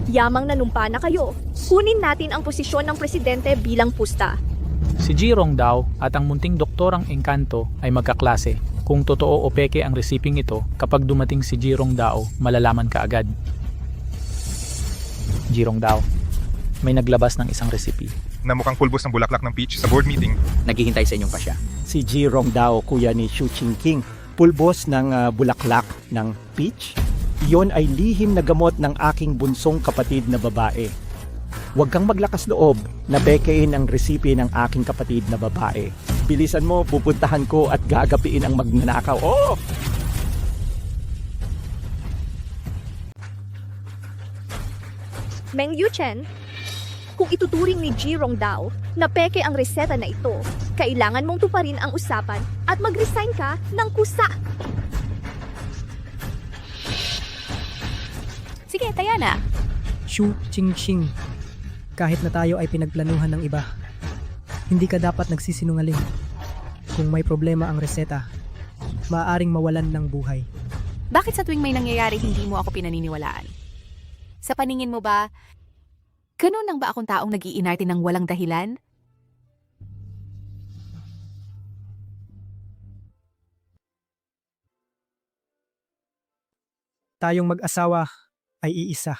Yamang nanumpa na kayo. Kunin natin ang posisyon ng presidente bilang pusta. Si Jirong daw at ang munting doktorang engkanto ay magkaklase. Kung totoo o peke ang resiping ito, kapag dumating si Jirong Dao, malalaman ka agad. Jirong Dao, may naglabas ng isang recipe. Na mukhang pulbos ng bulaklak ng peach sa board meeting. Naghihintay sa inyong pasya. Si Jirong Dao, kuya ni Xu Qingqing, pulbos ng bulaklak ng peach. Iyon ay lihim na gamot ng aking bunsong kapatid na babae. Huwag kang maglakas loob na bekein ang resipe ng aking kapatid na babae. Bilisan mo, pupuntahan ko at gagapiin ang magnanakaw. Oh! Meng Yuchen, kung ituturing ni Jirong Dao na peke ang reseta na ito, kailangan mong tuparin ang usapan at mag-resign ka ng kusa. Sige, taya na. Shu Ching-ching. Kahit na tayo ay pinagplanuhan ng iba, hindi ka dapat nagsisinungaling. Kung may problema ang reseta, maaaring mawalan ng buhay. Bakit sa tuwing may nangyayari hindi mo ako pinaniniwalaan? Sa paningin mo ba, ganun lang ba akong taong nag-iinarte ng walang dahilan? Tayong mag-asawa ay iisa.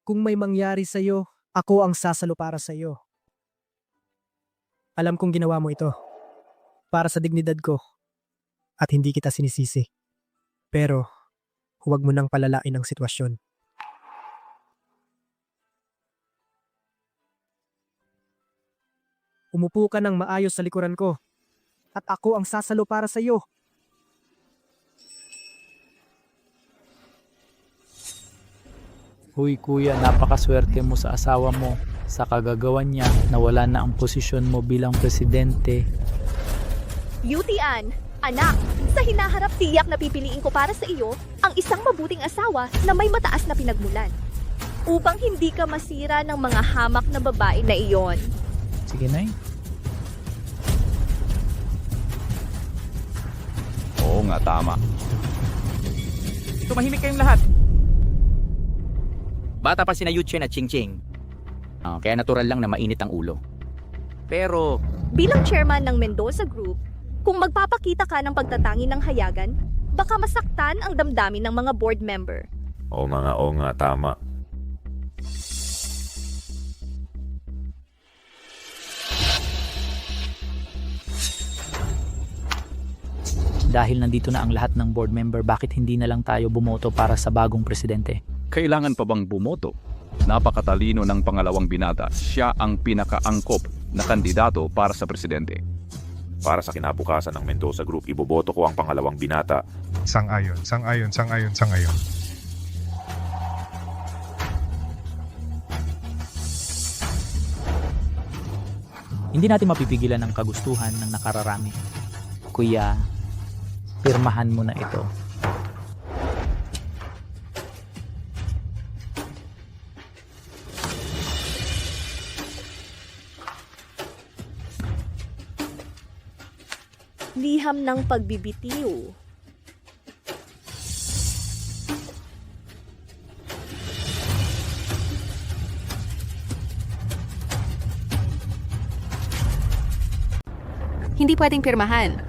Kung may mangyari sa'yo, ako ang sasalo para sa'yo. Alam kong ginawa mo ito para sa dignidad ko at hindi kita sinisisi. Pero huwag mo nang palalain ang sitwasyon. Umupo ka ng maayos sa likuran ko at ako ang sasalo para sa'yo. Huy kuya, napakaswerte mo sa asawa mo. Sa kagagawan niya, nawala na ang posisyon mo bilang presidente. Beauty-Ann, anak, sa hinaharap tiyak na pipiliin ko para sa iyo ang isang mabuting asawa na may mataas na pinagmulan. Upang hindi ka masira ng mga hamak na babae na iyon. Sige, Nay. Oo nga, tama. Tumahimik kayong lahat. Bata pa sina Yuchen at Ching-ching. Kaya natural lang na mainit ang ulo. Pero, Bilang chairman ng Mendoza Group, kung magpapakita ka ng pagtatangi ng hayagan, baka masaktan ang damdamin ng mga board member. Oo nga, tama. Dahil nandito na ang lahat ng board member, bakit hindi na lang tayo bumoto para sa bagong presidente? Kailangan pa bang bumoto? Napakatalino ng pangalawang binata. Siya ang pinakaangkop na kandidato para sa presidente. Para sa kinabukasan ng Mendoza Group, iboboto ko ang pangalawang binata. Sang-ayon. Hindi natin mapipigilan ang kagustuhan ng nakararami. Kuya, pirmahan mo na ito. Liham ng pagbibitiw. Hindi pwedeng pirmahan.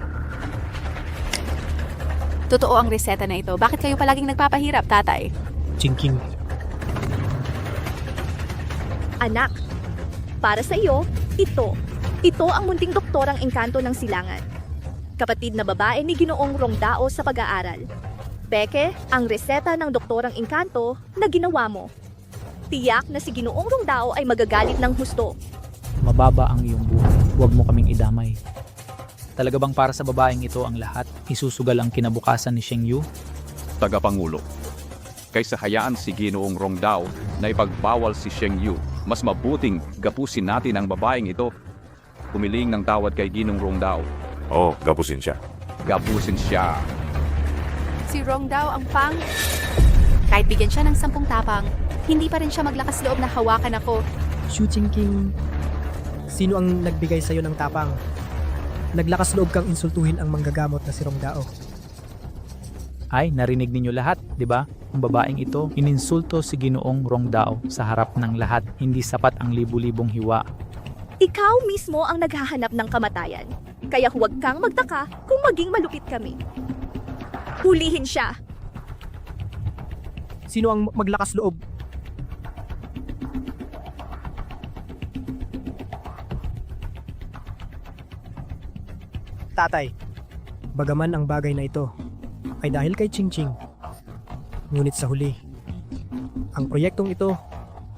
Totoo ang reseta na ito. Bakit kayo palaging nagpapahirap, tatay? Chingking. Anak, para sa iyo, ito. Ito ang munting doktorang engkanto ng silangan. Kapatid na babae ni Ginoong Rongdao sa pag-aaral. Beke, ang reseta ng doktorang engkanto na ginawa mo. Tiyak na si Ginoong Rongdao ay magagalit ng husto. Mababa ang iyong buhay. Huwag mo kaming idamay. Talaga bang para sa babaeng ito ang lahat? Isusugal ang kinabukasan ni Sheng Yu? Tagapangulo. Kaysa hayaan si Ginoong Rongdao na ipagbawal si Sheng Yu, mas mabuting gapusin natin ang babaeng ito. Humiling ng tawad kay Ginong Rongdao. Oo, gapusin siya. Gapusin siya. Si Rongdao ang pang... Kahit bigyan siya ng 10 tapang, hindi pa rin siya maglakas loob na hawakan ako. Shu Ching-king, sino ang nagbigay sa'yo ng tapang? Naglakas loob kang insultuhin ang manggagamot na si Rongdao. Ay, narinig ninyo lahat, di ba? Ang babaeng ito, ininsulto si Ginoong Rongdao sa harap ng lahat. Hindi sapat ang libu-libong hiwa. Ikaw mismo ang naghahanap ng kamatayan. Kaya huwag kang magtaka kung maging malupit kami. Hulihin siya. Sino ang maglakas loob? Tatay, bagaman ang bagay na ito ay dahil kay Ching-ching. Ngunit sa huli, ang proyektong ito,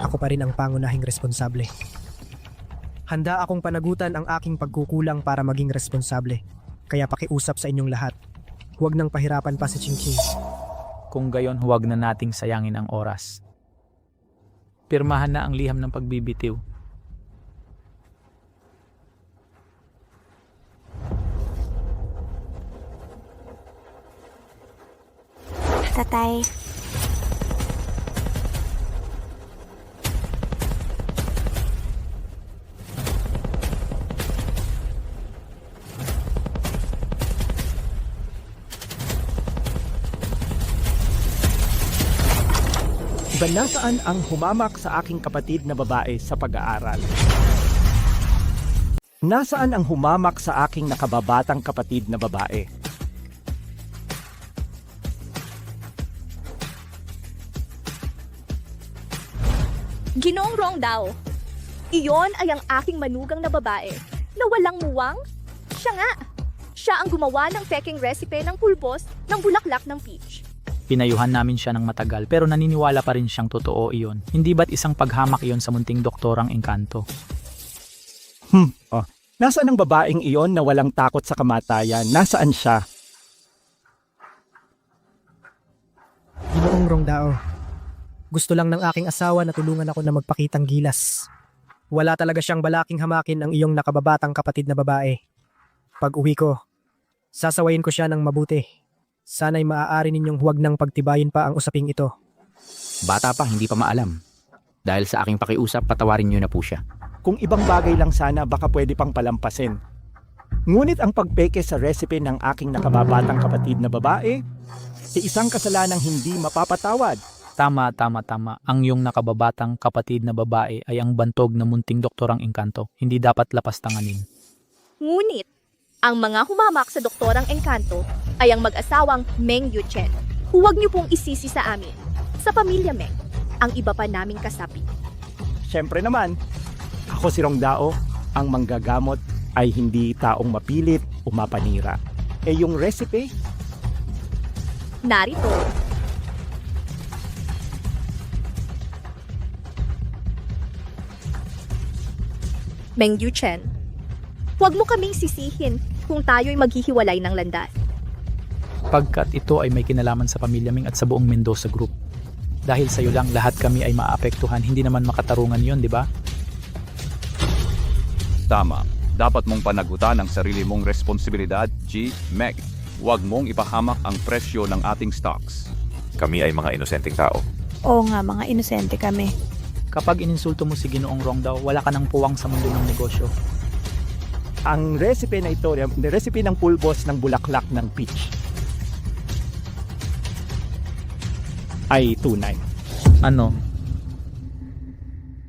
ako pa rin ang pangunahing responsable. Handa akong panagutan ang aking pagkukulang para maging responsable. Kaya pakiusap sa inyong lahat, huwag nang pahirapan pa si Ching-ching. Kung gayon, huwag na nating sayangin ang oras. Pirmahan na ang liham ng pagbibitiw. Tatay. Nasaan ang humamak sa aking kapatid na babae sa pag-aaral? Nasaan ang humamak sa aking nakababatang kapatid na babae? Ginoong Rong Dao, iyon ay ang aking manugang na babae na walang muwang. Siya nga. Siya ang gumawa ng peking recipe ng pulbos ng bulaklak ng peach. Pinayuhan namin siya ng matagal pero naniniwala pa rin siyang totoo iyon. Hindi ba't isang paghamak iyon sa munting doktorang engkanto? Nasaan ang babaeng iyon na walang takot sa kamatayan? Nasaan siya? Ginoong Rongdao, gusto lang ng aking asawa na tulungan ako na magpakitang gilas. Wala talaga siyang balaking hamakin ang iyong nakababatang kapatid na babae. Pag uwi ko, sasawayin ko siya ng mabuti. Sana'y maaari ninyong huwag nang pagtibayin pa ang usaping ito. Bata pa, hindi pa maalam. Dahil sa aking pakiusap, patawarin niyo na po siya. Kung ibang bagay lang sana, baka pwede pang palampasin. Ngunit ang pagpeke sa recipe ng aking nakababatang kapatid na babae, isang kasalanang hindi mapapatawad. Tama. Ang iyong nakababatang kapatid na babae ay ang bantog na munting doktorang engkanto. Hindi dapat lapastanganin. Ngunit, ang mga humamak sa doktorang engkanto ay ang mag-asawang Meng Yuchen. Huwag niyo pong isisi sa amin, sa pamilya Meng, ang iba pa naming kasapi. Siyempre naman, ako si Rongdao, ang manggagamot ay hindi taong mapilit o mapanira. Yung recipe? Narito. Meng Yuchen, huwag mo kaming sisihin kung tayo'y maghihiwalay ng landas. Pagkat ito ay may kinalaman sa pamilya Ming at sa buong Mendoza Group. Dahil sa iyo lang lahat kami ay maapektuhan, hindi naman makatarungan yon, di ba? Tama. Dapat mong panagutan ang sarili mong responsibilidad, G. Meg. Huwag mong ipahamak ang presyo ng ating stocks. Kami ay mga inosenteng tao. Oo nga, mga inosente kami. Kapag ininsulto mo si Ginoong Rongdao, wala ka nang puwang sa mundo ng negosyo. Ang recipe na ito, recipe ng pulbos ng bulaklak ng peach, ay tunay. Ano?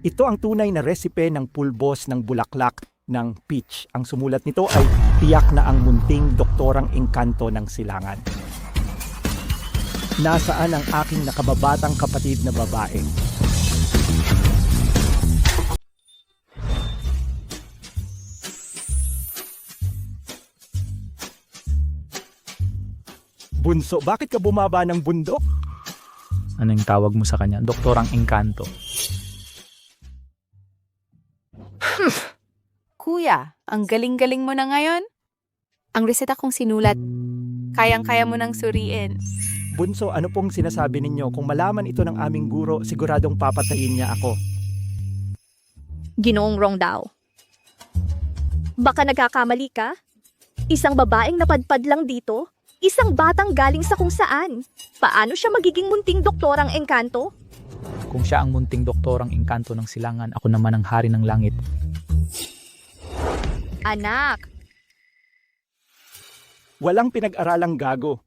Ito ang tunay na recipe ng pulbos ng bulaklak ng peach. Ang sumulat nito ay tiyak na ang munting doktorang engkanto ng silangan. Nasaan ang aking nakababatang kapatid na babae? Bunso, bakit ka bumaba ng bundok? Anong tawag mo sa kanya? Doktorang engkanto. Kuya, ang galing-galing mo na ngayon. Ang reseta kong sinulat, kayang-kaya mo nang suriin. Bunso, ano pong sinasabi ninyo? Kung malaman ito ng aming guro, siguradong papatayin niya ako. Ginoong Rongdao, baka nagkakamali ka? Isang babaeng napadpad lang dito? Isang batang galing sa kung saan? Paano siya magiging munting doktorang engkanto? Kung siya ang munting doktorang engkanto ng silangan, ako naman ang hari ng langit. Anak, Walang pinag-aralang gago.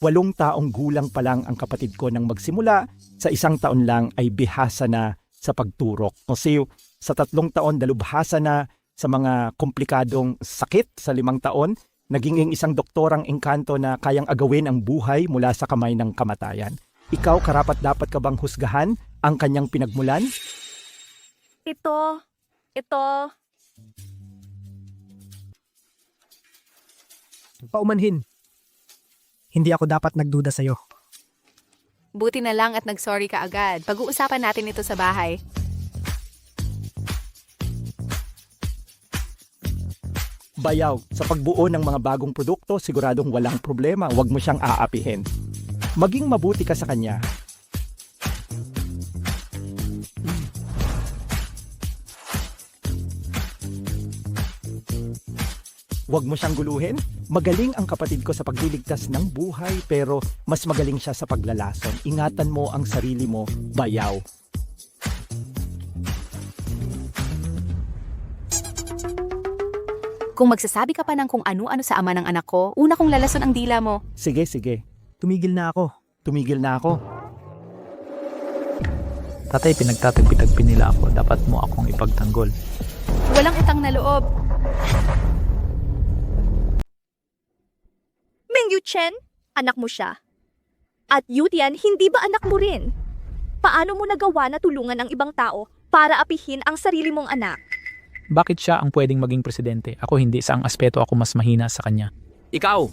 8 taong gulang pa lang ang kapatid ko nang magsimula, sa 1 taon lang ay bihasa na sa pagturok. Kasi sa 3 taon dalubhasa na sa mga komplikadong sakit, sa 5 taon, naging isang doktorang engkanto na kayang agawin ang buhay mula sa kamay ng kamatayan. Ikaw, karapat-dapat ka bang husgahan ang kanyang pinagmulan? ito. Paumanhin. Hindi ako dapat nagduda sa'yo. Buti na lang at nag-sorry ka agad. Pag-uusapan natin ito sa bahay. Bayaw, sa pagbuo ng mga bagong produkto, siguradong walang problema. Huwag mo siyang aapihin. Maging mabuti ka sa kanya. Huwag mo siyang guluhin. Magaling ang kapatid ko sa pagliligtas ng buhay, pero mas magaling siya sa paglalason. Ingatan mo ang sarili mo, bayaw. Kung magsasabi ka pa ng kung ano-ano sa ama ng anak ko, una kong lalason ang dila mo. Sige. Tumigil na ako. Tumigil na ako. Tatay, pinagtatagpi-tagpi nila ako. Dapat mo akong ipagtanggol. Walang utang na loob. Meng Yuchen, anak mo siya. At Yutian, hindi ba anak mo rin? Paano mo nagawa na tulungan ang ibang tao para apihin ang sarili mong anak? Bakit siya ang pwedeng maging presidente? Ako hindi. Sa ang aspeto ako mas mahina sa kanya. Ikaw!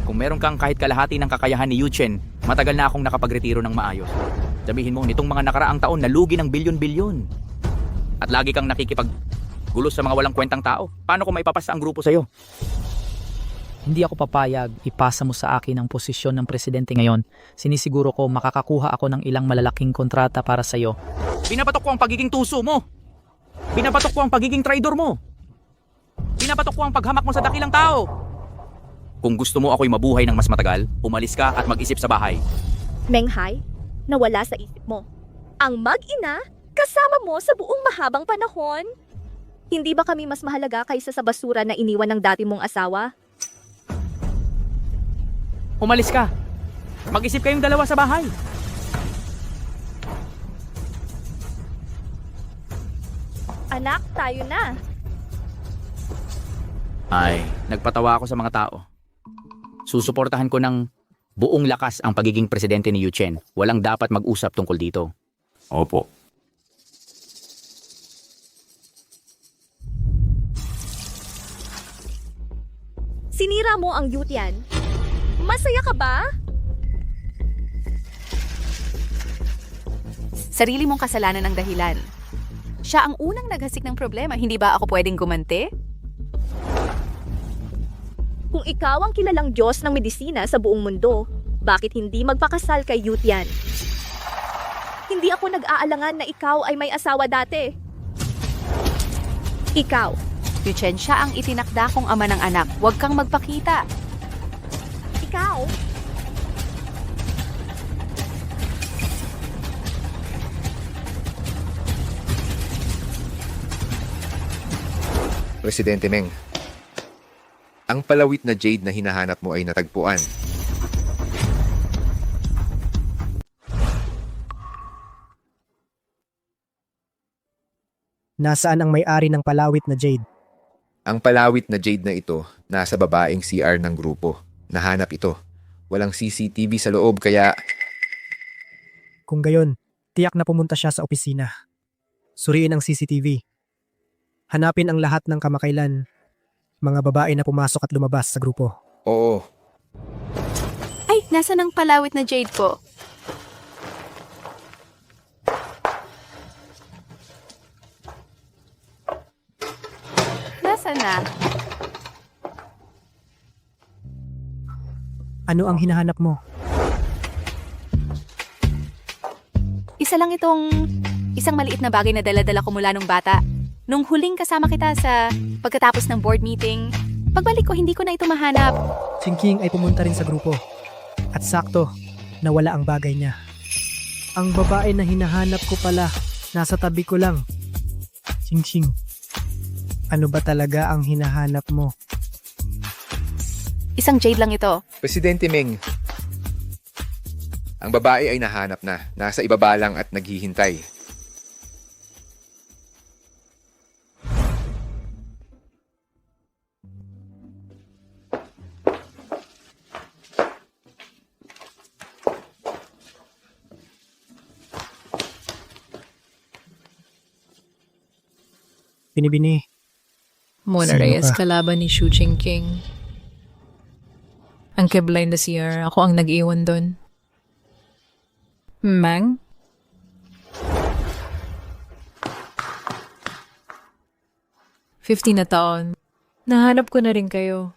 Kung meron kang kahit kalahati ng kakayahan ni Yuchen, matagal na akong nakapagretiro ng maayos. Sabihin mo, nitong mga nakaraang taon, nalugi ng bilyon-bilyon. At lagi kang nakikipaggulo sa mga walang kwentang tao. Paano ko maipapasa ang grupo sa'yo? Hindi ako papayag. Ipasa mo sa akin ang posisyon ng presidente ngayon. Sinisiguro ko makakakuha ako ng ilang malalaking kontrata para sa'yo. Binabatok ko ang pagiging tuso mo. Binabatok ko ang pagiging traidor mo. Binabatok ko ang paghamak mo sa dakilang tao. Kung gusto mo ako'y mabuhay ng mas matagal, umalis ka at mag-isip sa bahay. Menghai, nawala sa isip mo. Ang mag-ina, kasama mo sa buong mahabang panahon. Hindi ba kami mas mahalaga kaysa sa basura na iniwan ng dati mong asawa? Umalis ka. Mag-isip kayong dalawa sa bahay. Anak, tayo na. Ay, nagpatawa ako sa mga tao. Susuportahan ko ng buong lakas ang pagiging presidente ni Yuchen. Walang dapat mag-usap tungkol dito. Opo. Sinira mo ang Yutian. Masaya ka ba? Sarili mong kasalanan ang dahilan. Siya ang unang naghasik ng problema. Hindi ba ako pwedeng gumante? Kung ikaw ang kilalang Diyos ng medisina sa buong mundo, bakit hindi magpakasal kay Yutian? Hindi ako nag-aalangan na ikaw ay may asawa dati. Ikaw. Yuchen, siya ang itinakda kong ama ng anak. Huwag kang magpakita. Ikaw. Presidente Meng, ang palawit na jade na hinahanap mo ay natagpuan. Nasaan ang may-ari ng palawit na jade? Ang palawit na jade na ito, nasa babaeng CR ng grupo. Nahanap ito. Walang CCTV sa loob kaya... Kung gayon, tiyak na pumunta siya sa opisina. Suriin ang CCTV. Hanapin ang lahat ng kamakailan. Mga babae na pumasok at lumabas sa grupo. Oo. Ay, nasa ng palawit na jade ko? Nasa na? Ano ang hinahanap mo? Isa lang isang maliit na bagay na dala-dala ko mula nung bata. Nung huling kasama kita sa pagkatapos ng board meeting, pagbalik ko hindi ko na ito mahanap. Chingking ay pumunta rin sa grupo. At sakto, nawala ang bagay niya. Ang babae na hinahanap ko pala, nasa tabi ko lang. Chingching, ano ba talaga ang hinahanap mo? Isang jade lang ito. Presidente Meng, ang babae ay nahanap na. Nasa ibaba lang at naghihintay. Binibini. Mona Sino Reyes ka? kalaban ni Shu King. Ang keblay na CR, ako ang nag-iwan doon. Mang? na taon. Nahanap ko na rin kayo.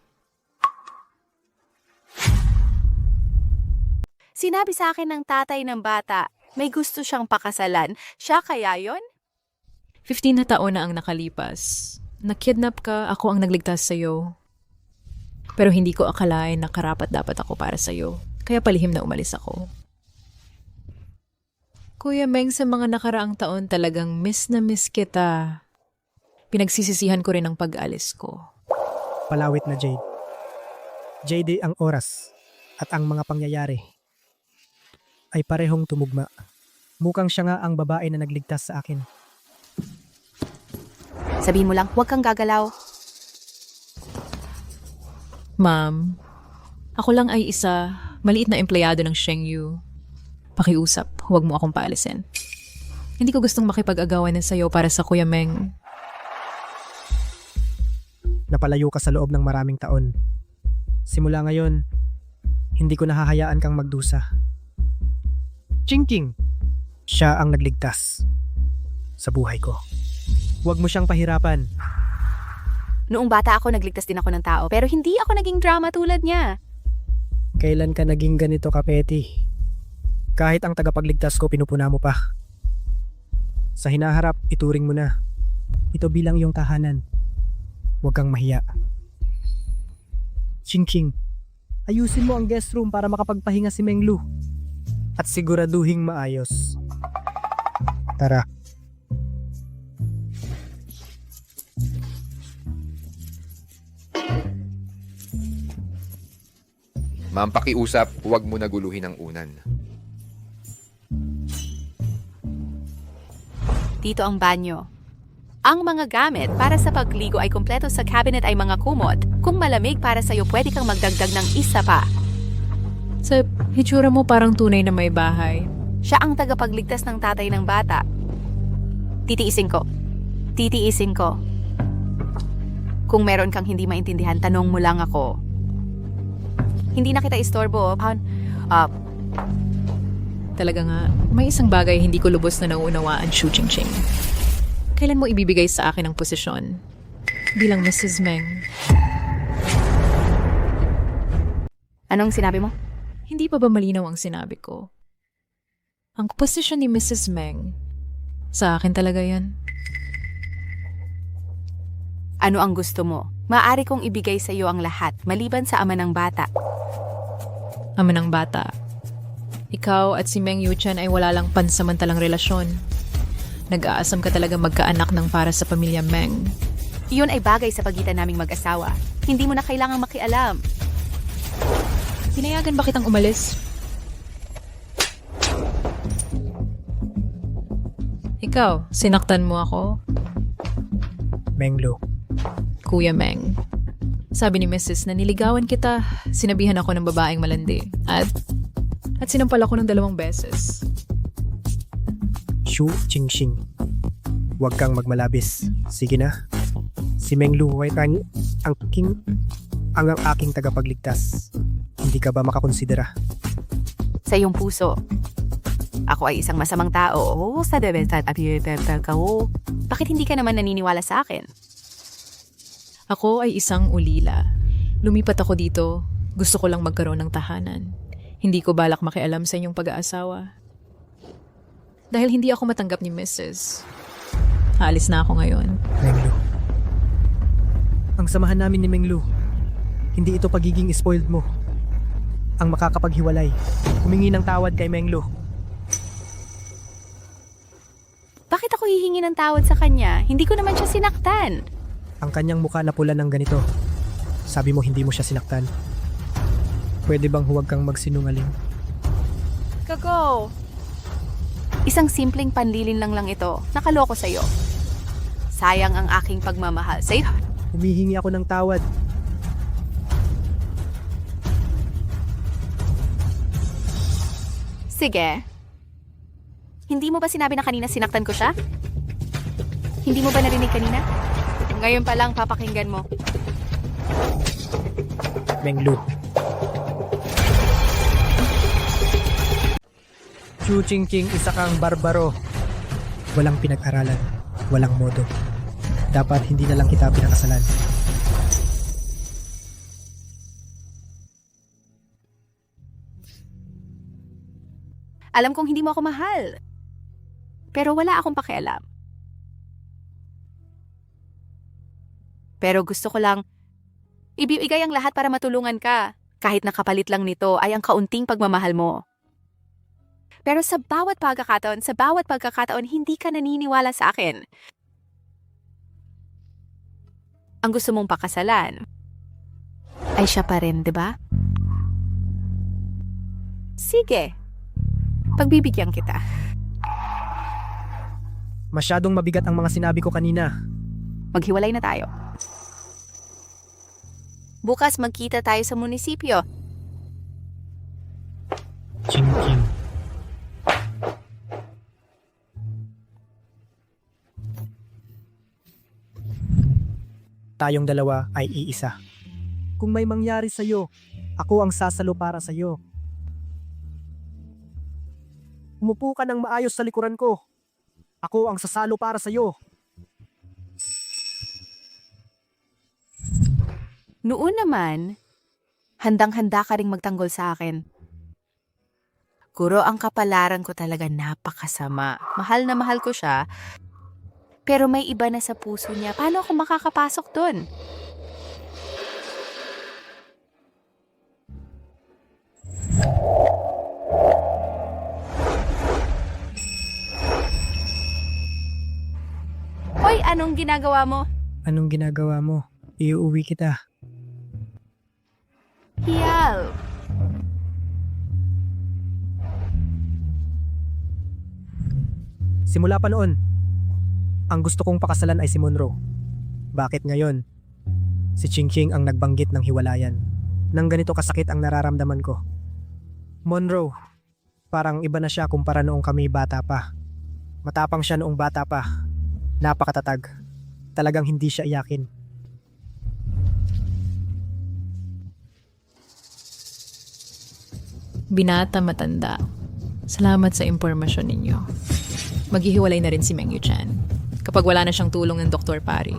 Sinabi sa akin ng tatay ng bata, may gusto siyang pakasalan. Siya kaya yon? 15 na taon na ang nakalipas. Nakidnap ka, ako ang nagligtas sa'yo. Pero hindi ko akalain na karapat dapat ako para sa'yo. Kaya palihim na umalis ako. Kuya Meng, sa mga nakaraang taon talagang miss na miss kita. Pinagsisisihan ko rin ang pag-alis ko. Palawit na jade. Jade ang oras at ang mga pangyayari ay parehong tumugma. Mukhang siya nga ang babae na nagligtas sa akin. Sabihin mo lang, huwag kang gagalaw. Ma'am, ako lang ay isa maliit na empleyado ng Shengyu. Pakiusap, huwag mo akong paalisin. Hindi ko gustong makipag-agawan na sa'yo para sa Kuya Meng. Napalayo ka sa loob ng maraming taon. Simula ngayon, hindi ko nahahayaan kang magdusa. Chingking! Siya ang nagligtas sa buhay ko. Huwag mo siyang pahirapan. Noong bata ako, nagligtas din ako ng tao, pero hindi ako naging drama tulad niya. Kailan ka naging ganito ka, Petty? Kahit ang tagapagligtas ko, pinupuna mo pa. Sa hinaharap, ituring mo na. Ito bilang iyong tahanan. Huwag kang mahiya. Chingking, ayusin mo ang guest room para makapagpahinga si Menglu. At siguraduhing maayos. Tara. Ma'am, pakiusap, huwag mo naguluhin ang unan. Dito ang banyo. Ang mga gamit para sa pagligo ay kumpleto sa cabinet ay mga kumot. Kung malamig para sa'yo, pwede kang magdagdag ng isa pa. Sa hitsura mo parang tunay na may bahay. Siya ang tagapagligtas ng tatay ng bata. Titiisin ko. Titiisin ko. Kung meron kang hindi maintindihan, tanong mo lang ako. Hindi na kita istorbo. Talaga nga, may isang bagay hindi ko lubos na nauunawaan, Shu Chingching. Kailan mo ibibigay sa akin ang posisyon bilang Mrs. Meng? Anong sinabi mo? Hindi pa ba malinaw ang sinabi ko? Ang posisyon ni Mrs. Meng, sa akin talaga yan. Ano ang gusto mo? Maaari kong ibigay sa iyo ang lahat, maliban sa ama ng bata. Ama ng bata. Ikaw at si Meng Yuchan ay wala lang pansamantalang relasyon. Nag-aasam ka talaga magkaanak ng para sa pamilya Meng. Iyon ay bagay sa pagitan naming mag-asawa. Hindi mo na kailangang makialam. Pinayagan ba kitang umalis? Ikaw, sinaktan mo ako? Menglu. Kuya Meng. Sabi ni Mrs. na niligawan kita, sinabihan ako ng babaeng malandi. At sinampal ako ng 2 beses. Shu Chingxing. Huwag kang magmalabis. Sige na. Si Menglu Huaitan ang aking tagapagligtas. Hindi ka ba makakonsidera? Sa iyong puso. Ako ay isang masamang tao. Sa bakit hindi ka naman naniniwala sa akin? Ako ay isang ulila. Lumipat ako dito. Gusto ko lang magkaroon ng tahanan. Hindi ko balak makialam sa inyong pag-aasawa. Dahil hindi ako matanggap ni Mrs. Aalis na ako ngayon. Menglu. Ang samahan namin ni Menglu. Hindi ito pagiging spoiled mo. Ang makakapaghiwalay. Humingi ng tawad kay Menglu. Bakit ako hihingi ng tawad sa kanya? Hindi ko naman siya sinaktan. Ang kanyang mukha na pula ng ganito. Sabi mo hindi mo siya sinaktan. Pwede bang huwag kang magsinungaling? Kago! Isang simpleng panlilin lang ito. Nakaloko sa'yo. Sayang ang aking pagmamahal sa'yo. Humihingi ako ng tawad. Sige. Hindi mo ba sinabi na kanina sinaktan ko siya? Hindi mo ba narinig kanina? Ngayon pa lang papakinggan mo. Menglu. Shu Chingching, isa kang barbaro. Walang pinag-aralan. Walang modo. Dapat hindi na lang kita pinakasalan. Alam kong hindi mo ako mahal. Pero wala akong pakialam. Pero gusto ko lang ibibigay ang lahat para matulungan ka. Kahit nakapalit lang nito ay ang kaunting pagmamahal mo. Pero sa bawat pagkakataon, hindi ka naniniwala sa akin. Ang gusto mong pakasalan ay siya pa rin, di ba? Sige. Pagbibigyan kita. Masyadong mabigat ang mga sinabi ko kanina. Maghiwalay na tayo. Bukas magkita tayo sa munisipyo. Ching-ching. Tayong dalawa ay iisa. Kung may mangyari sa'yo, ako ang sasalo para sa'yo. Umupo ka ng maayos sa likuran ko. Ako ang sasalo para sa'yo. Noon naman, handang-handa ka ring magtanggol sa akin. Kuro ang kapalaran ko talaga napakasama. Mahal na mahal ko siya, pero may iba na sa puso niya. Paano ako makakapasok doon? Hoy, anong ginagawa mo? Anong ginagawa mo? Iuwi kita. Hiyal. Simula pa noon, ang gusto kong pakasalan ay si Monroe. Bakit ngayon? Si Ching-Ching ang nagbanggit ng hiwalayan. Nang ganito kasakit ang nararamdaman ko. Monroe, parang iba na siya kumpara noong kami bata pa. Matapang siya noong bata pa. Napakatatag. Talagang hindi siya iyakin. Binata matanda. Salamat sa impormasyon ninyo. Maghihiwalay na rin si Meng Yu-chan kapag wala na siyang tulong ng Dr. Pari.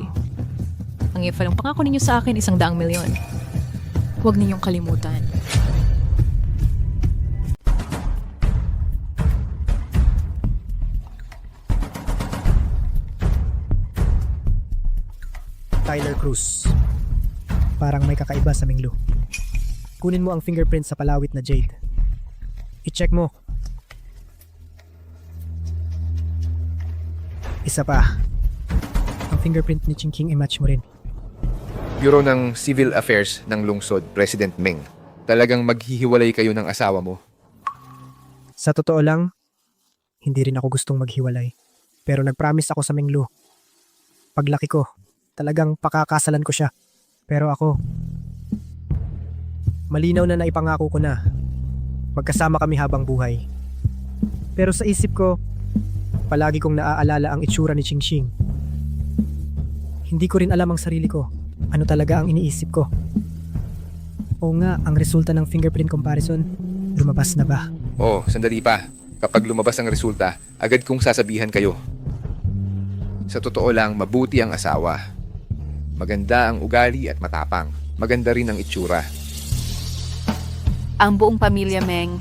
Ang ang pangako ninyo sa akin 100 milyon. Huwag ninyong kalimutan. Tyler Cruz. Parang may kakaiba sa Minglu. Kunin mo ang fingerprint sa palawit na Jade. I-check mo. Isa pa. Ang fingerprint ni Ching-Ching i-match mo rin. Bureau ng Civil Affairs ng lungsod, President Meng. Talagang maghihiwalay kayo ng asawa mo. Sa totoo lang, hindi rin ako gustong maghiwalay. Pero nag-promise ako sa Minglu. Paglaki ko, talagang pakakasalan ko siya. Pero ako, malinaw na naipangako ko na. Magkasama kami habang buhay. Pero sa isip ko, palagi kong naaalala ang itsura ni Ching-Ching. Hindi ko rin alam ang sarili ko. Ano talaga ang iniisip ko? Oo nga, ang resulta ng fingerprint comparison, lumabas na ba? Oh, sandali pa. Kapag lumabas ang resulta, agad kong sasabihan kayo. Sa totoo lang, mabuti ang asawa. Maganda ang ugali at matapang. Maganda rin ang itsura. Ang buong pamilya, Meng.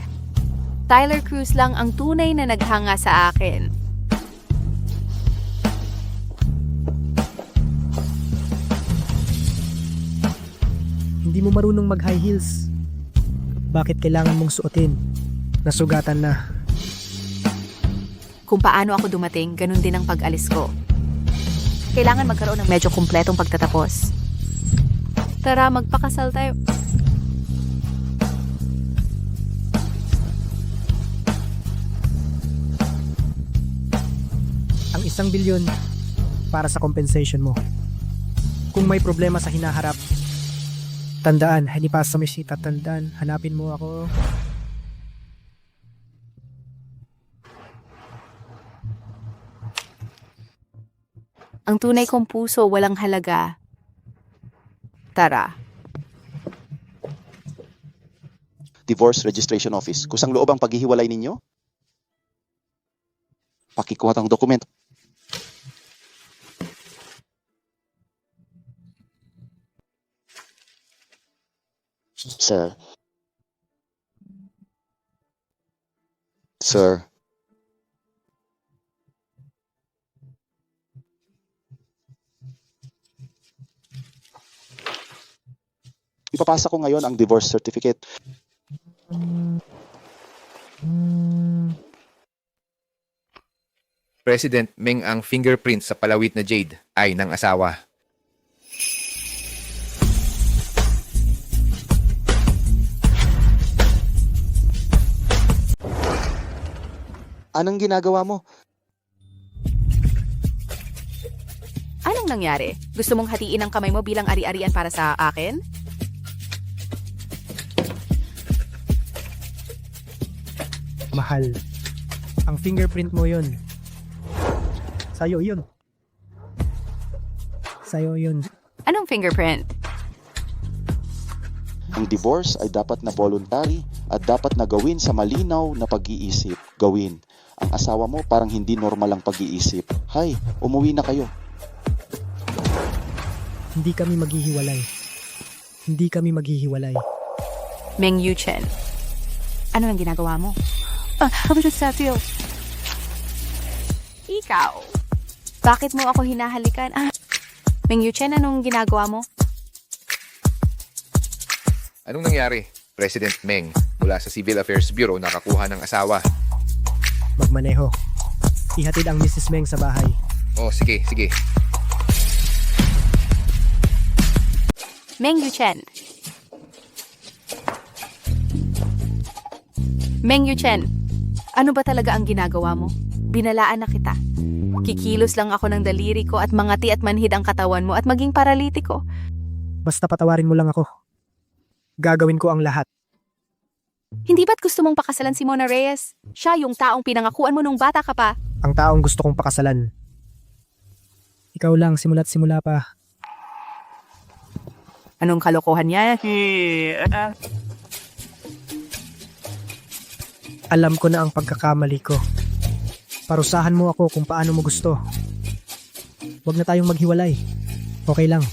Tyler Cruz lang ang tunay na naghanga sa akin. Hindi mo marunong mag-high heels. Bakit kailangan mong suotin? Nasugatan na. Kung paano ako dumating, ganun din ang pag-alis ko. Kailangan magkaroon ng medyo kumpletong pagtatapos. Tara, magpakasal tayo. Ang 1 bilyon para sa compensation mo. Kung may problema sa hinaharap, tandaan, hindi pa sa misita, tandaan, hanapin mo ako. Ang tunay kong puso walang halaga. Tara. Divorce Registration Office. Kusang loob ang paghihiwalay ninyo? Pakikuha ng dokumento. Sir. Sir. Ipapasa ko ngayon ang divorce certificate. President Meng, ang fingerprint sa palawit na Jade ay ng asawa. Anong ginagawa mo? Anong nangyari? Gusto mong hatiin ang kamay mo bilang ari-arian para sa akin? Mahal. Ang fingerprint mo yun. Sa'yo yun. Sa'yo yun. Anong fingerprint? Ang divorce ay dapat na voluntary at dapat na gawin sa malinaw na pag-iisip. Gawin. Ang asawa mo parang hindi normal ang pag-iisip. Hay, umuwi na kayo. Hindi kami maghihiwalay. Hindi kami maghihiwalay. Meng Yuchen. Ano ang ginagawa mo? Ikaw. Bakit mo ako hinahalikan? Meng Yuchen, anong ginagawa mo? Anong nangyari? President Meng mula sa Civil Affairs Bureau nakakuha ng asawa. Magmaneho. Ihatid ang Mrs. Meng sa bahay. Oh, sige, sige. Meng Yuchen. Meng Yuchen, ano ba talaga ang ginagawa mo? Binalaan na kita. Kikilos lang ako ng daliri ko at mangati at manhid ang katawan mo at maging paralitiko. Basta patawarin mo lang ako. Gagawin ko ang lahat. Hindi ba't gusto mong pakasalan si Mona Reyes? Siya yung taong pinangakuan mo nung bata ka pa. Ang taong gusto kong pakasalan. Ikaw lang, simula't simula pa. Anong kalokohan niya? Alam ko na ang pagkakamali ko. Parusahan mo ako kung paano mo gusto. Huwag na tayong maghiwalay. Okay lang.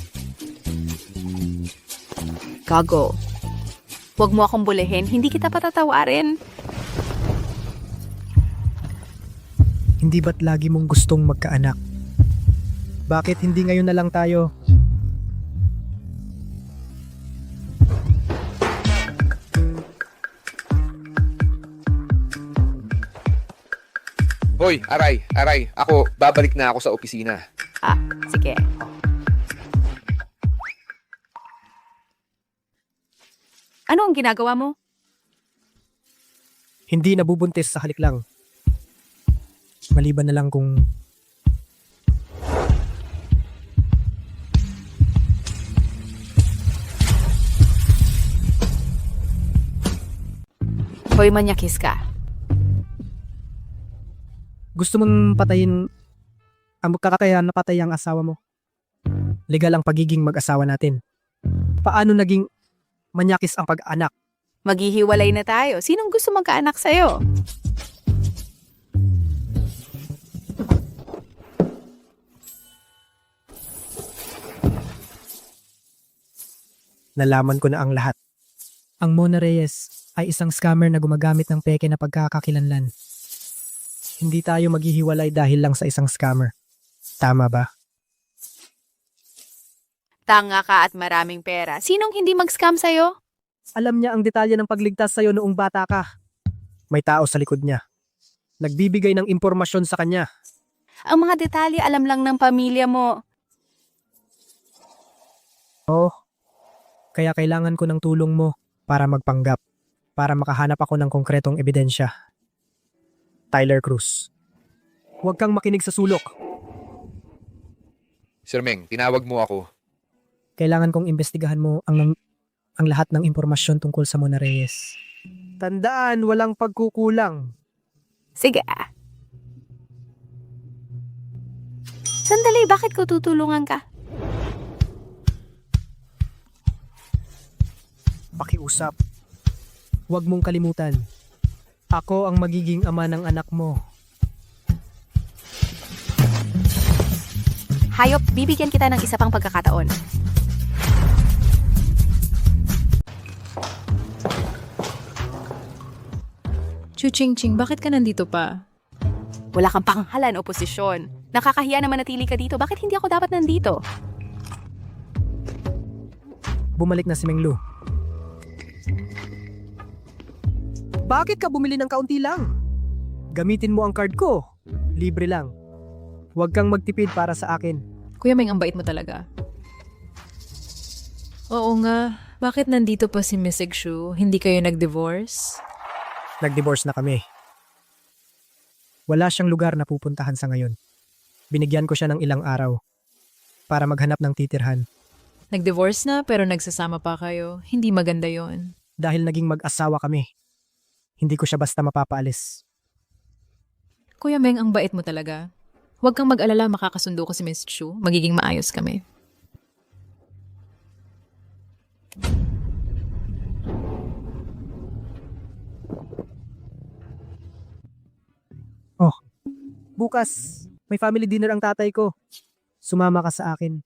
Gago. Huwag mo akong bulihin, hindi kita patatawarin. Hindi ba't lagi mong gustong magkaanak? Bakit hindi ngayon na lang tayo? Hoy, aray. Ako, babalik na ako sa opisina. Sige. Ano ang ginagawa mo? Hindi nabubuntis sa halik lang. Maliban na lang kung... Hoy, manyakis ka. Gusto mong patayin ang kakatayan na patay ang asawa mo. Legal ang pagiging mag-asawa natin. Paano naging manyakis ang pag-anak? Maghihiwalay na tayo. Sinong gusto magkaanak sa'yo? Nalaman ko na ang lahat. Ang Mona Reyes ay isang scammer na gumagamit ng peke na pagkakakilanlan. Hindi tayo maghihiwalay dahil lang sa isang scammer. Tama ba? Tanga ka at maraming pera. Sinong hindi mag-scam sa'yo? Alam niya ang detalye ng pagligtas sa'yo noong bata ka. May tao sa likod niya. Nagbibigay ng impormasyon sa kanya. Ang mga detalye alam lang ng pamilya mo. Oo. Kaya kailangan ko ng tulong mo para magpanggap. Para makahanap ako ng konkretong ebidensya. Tyler Cruz. Huwag kang makinig sa sulok. Sir Meng, tinawag mo ako. Kailangan kong imbestigahan mo ang lahat ng impormasyon tungkol sa Mona Reyes. Tandaan, walang pagkukulang. Sige. Sandali, bakit ko tutulungan ka? Pakiusap. Huwag mong kalimutan. Ako ang magiging ama ng anak mo. Hayop, bibigyan kita ng isa pang pagkakataon. Chuching-ching, bakit ka nandito pa? Wala kang panghalan o posisyon. Nakakahiya na manatili ka dito. Bakit hindi ako dapat nandito? Bumalik na si Meng Lu. Bakit ka bumili ng kaunti lang? Gamitin mo ang card ko. Libre lang. Huwag kang magtipid para sa akin. Kuya Meng, ang bait mo talaga. Oo nga, bakit nandito pa si Miss Shu? Hindi kayo nag-divorce? Nag-divorce na kami. Wala siyang lugar na pupuntahan sa ngayon. Binigyan ko siya ng ilang araw. para maghanap ng titirhan. Nag-divorce na pero nagsasama pa kayo. Hindi maganda yon. Dahil naging mag-asawa kami, hindi ko siya basta mapapaalis. Kuya Meng, ang bait mo talaga. Huwag kang mag-alala, makakasundo ko si Miss Chu. Magiging maayos kami. Oh, bukas, may family dinner ang tatay ko. Sumama ka sa akin.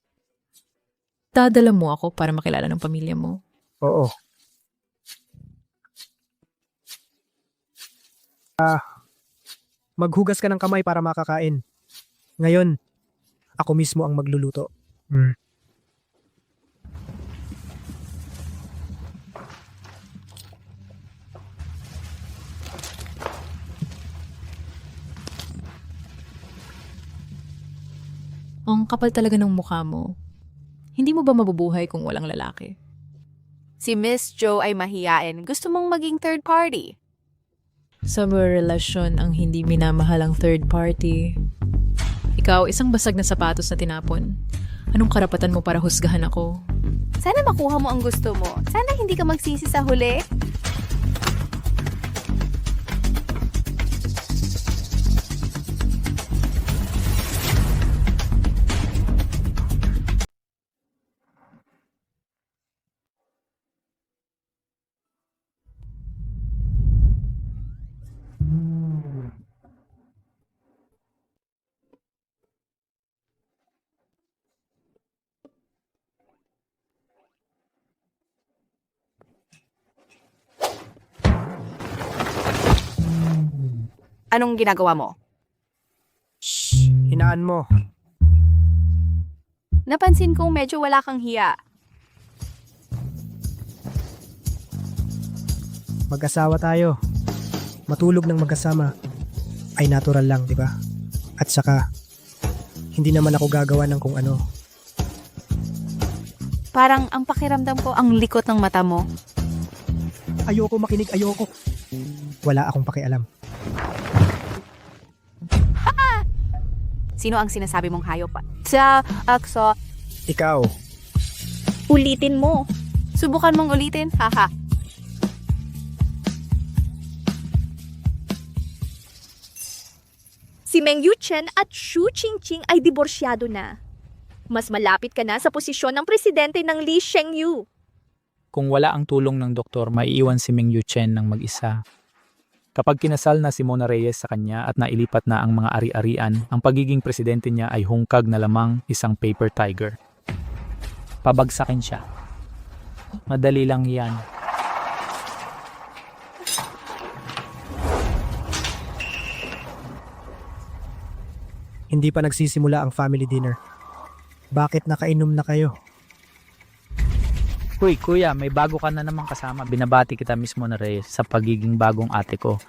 Dadala mo ako para makilala ng pamilya mo. Oo. Maghugas ka ng kamay para makakain. Ngayon, ako mismo ang magluluto. Ang kapal talaga ng mukha mo. Hindi mo ba mabubuhay kung walang lalaki? Si Miss Jo ay mahiyain. Gusto mong maging third party. Sa relasyon ang hindi minamahal ang third party. Ikaw, isang basag na sapatos na tinapon. Anong karapatan mo para husgahan ako? Sana makuha mo ang gusto mo. Sana hindi ka magsisi sa huli. Anong ginagawa mo? Hinaan mo. Napansin kong medyo wala kang hiya. Mag-asawa tayo. Matulog ng magkasama ay natural lang, di ba? At saka, hindi naman ako gagawa ng kung ano. Parang ang pakiramdam ko ang likot ng mata mo. Ayoko makinig, ayoko. Wala akong pakialam. Sino ang sinasabi mong hayop? Sa akso. Ikaw. Ulitin mo. Subukan mong ulitin, haha. Si Meng Yuchen at Xu Qingqing ay diborsyado na. Mas malapit ka na sa posisyon ng presidente ng Li Shengyu. Kung wala ang tulong ng doktor, maiiwan si Meng Yuchen ng mag-isa. Kapag kinasal na si Mona Reyes sa kanya at nailipat na ang mga ari-arian, ang pagiging presidente niya ay hungkag na lamang isang paper tiger. Pabagsakin siya. Madali lang yan. Hindi pa nagsisimula ang family dinner. Bakit nakainom na kayo? Uy, kuya, may bago ka na namang kasama. Binabati kita mismo na Reyes sa pagiging bagong ate ko.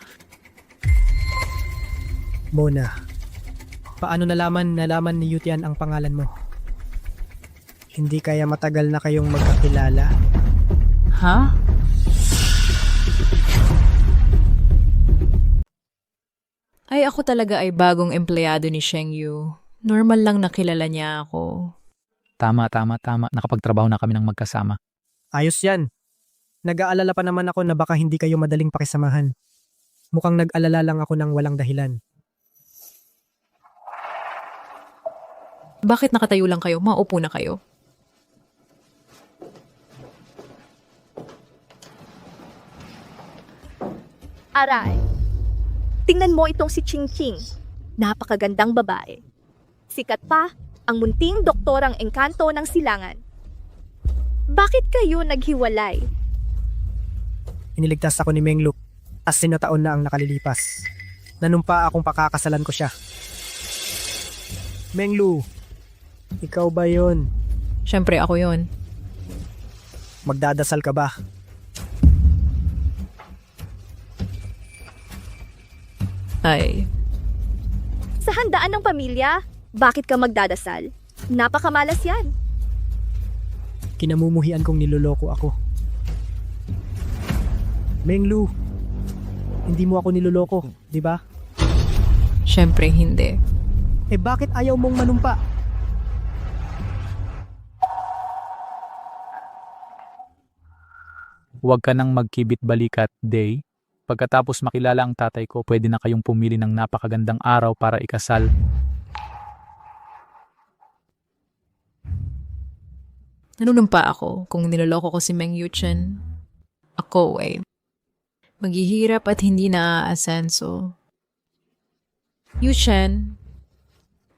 Mona, paano nalaman ni Yutian ang pangalan mo? Hindi kaya matagal na kayong magkakilala? Ha? Ay, ako talaga ay bagong empleyado ni Sheng Yu. Normal lang nakilala niya ako. Tama. Nakapagtrabaho na kami ng magkasama. Ayos yan. Nag-aalala pa naman ako na baka hindi kayo madaling pakisamahan. Mukhang nag-alala lang ako ng walang dahilan. Bakit nakatayo lang kayo? Maupo na kayo. Aray. Tingnan mo itong si Qingqing. Napakagandang babae. Sikat pa ang munting doktorang engkanto ng silangan. Bakit kayo naghiwalay? Iniligtas ako ni Menglu as sinataon na ang nakalilipas. Nanumpa akong pakakasalan ko siya. Menglu, ikaw ba yon? Siyempre ako yon. Magdadasal ka ba? Ay. Sa handaan ng pamilya, bakit ka magdadasal? Napakamalas yan. Kinamumuhian kong niloloko ako. Menglu, hindi mo ako niloloko, di ba? Siyempre hindi. Eh bakit ayaw mong manumpa? Huwag ka nang magkibit-balikat, Day. Pagkatapos makilala ang tatay ko, pwede na kayong pumili ng napakagandang araw para ikasal. Nanunumpa ako kung niloloko ko si Meng Yuchen. Ako ay maghihirap at hindi naaasenso. Yuchen,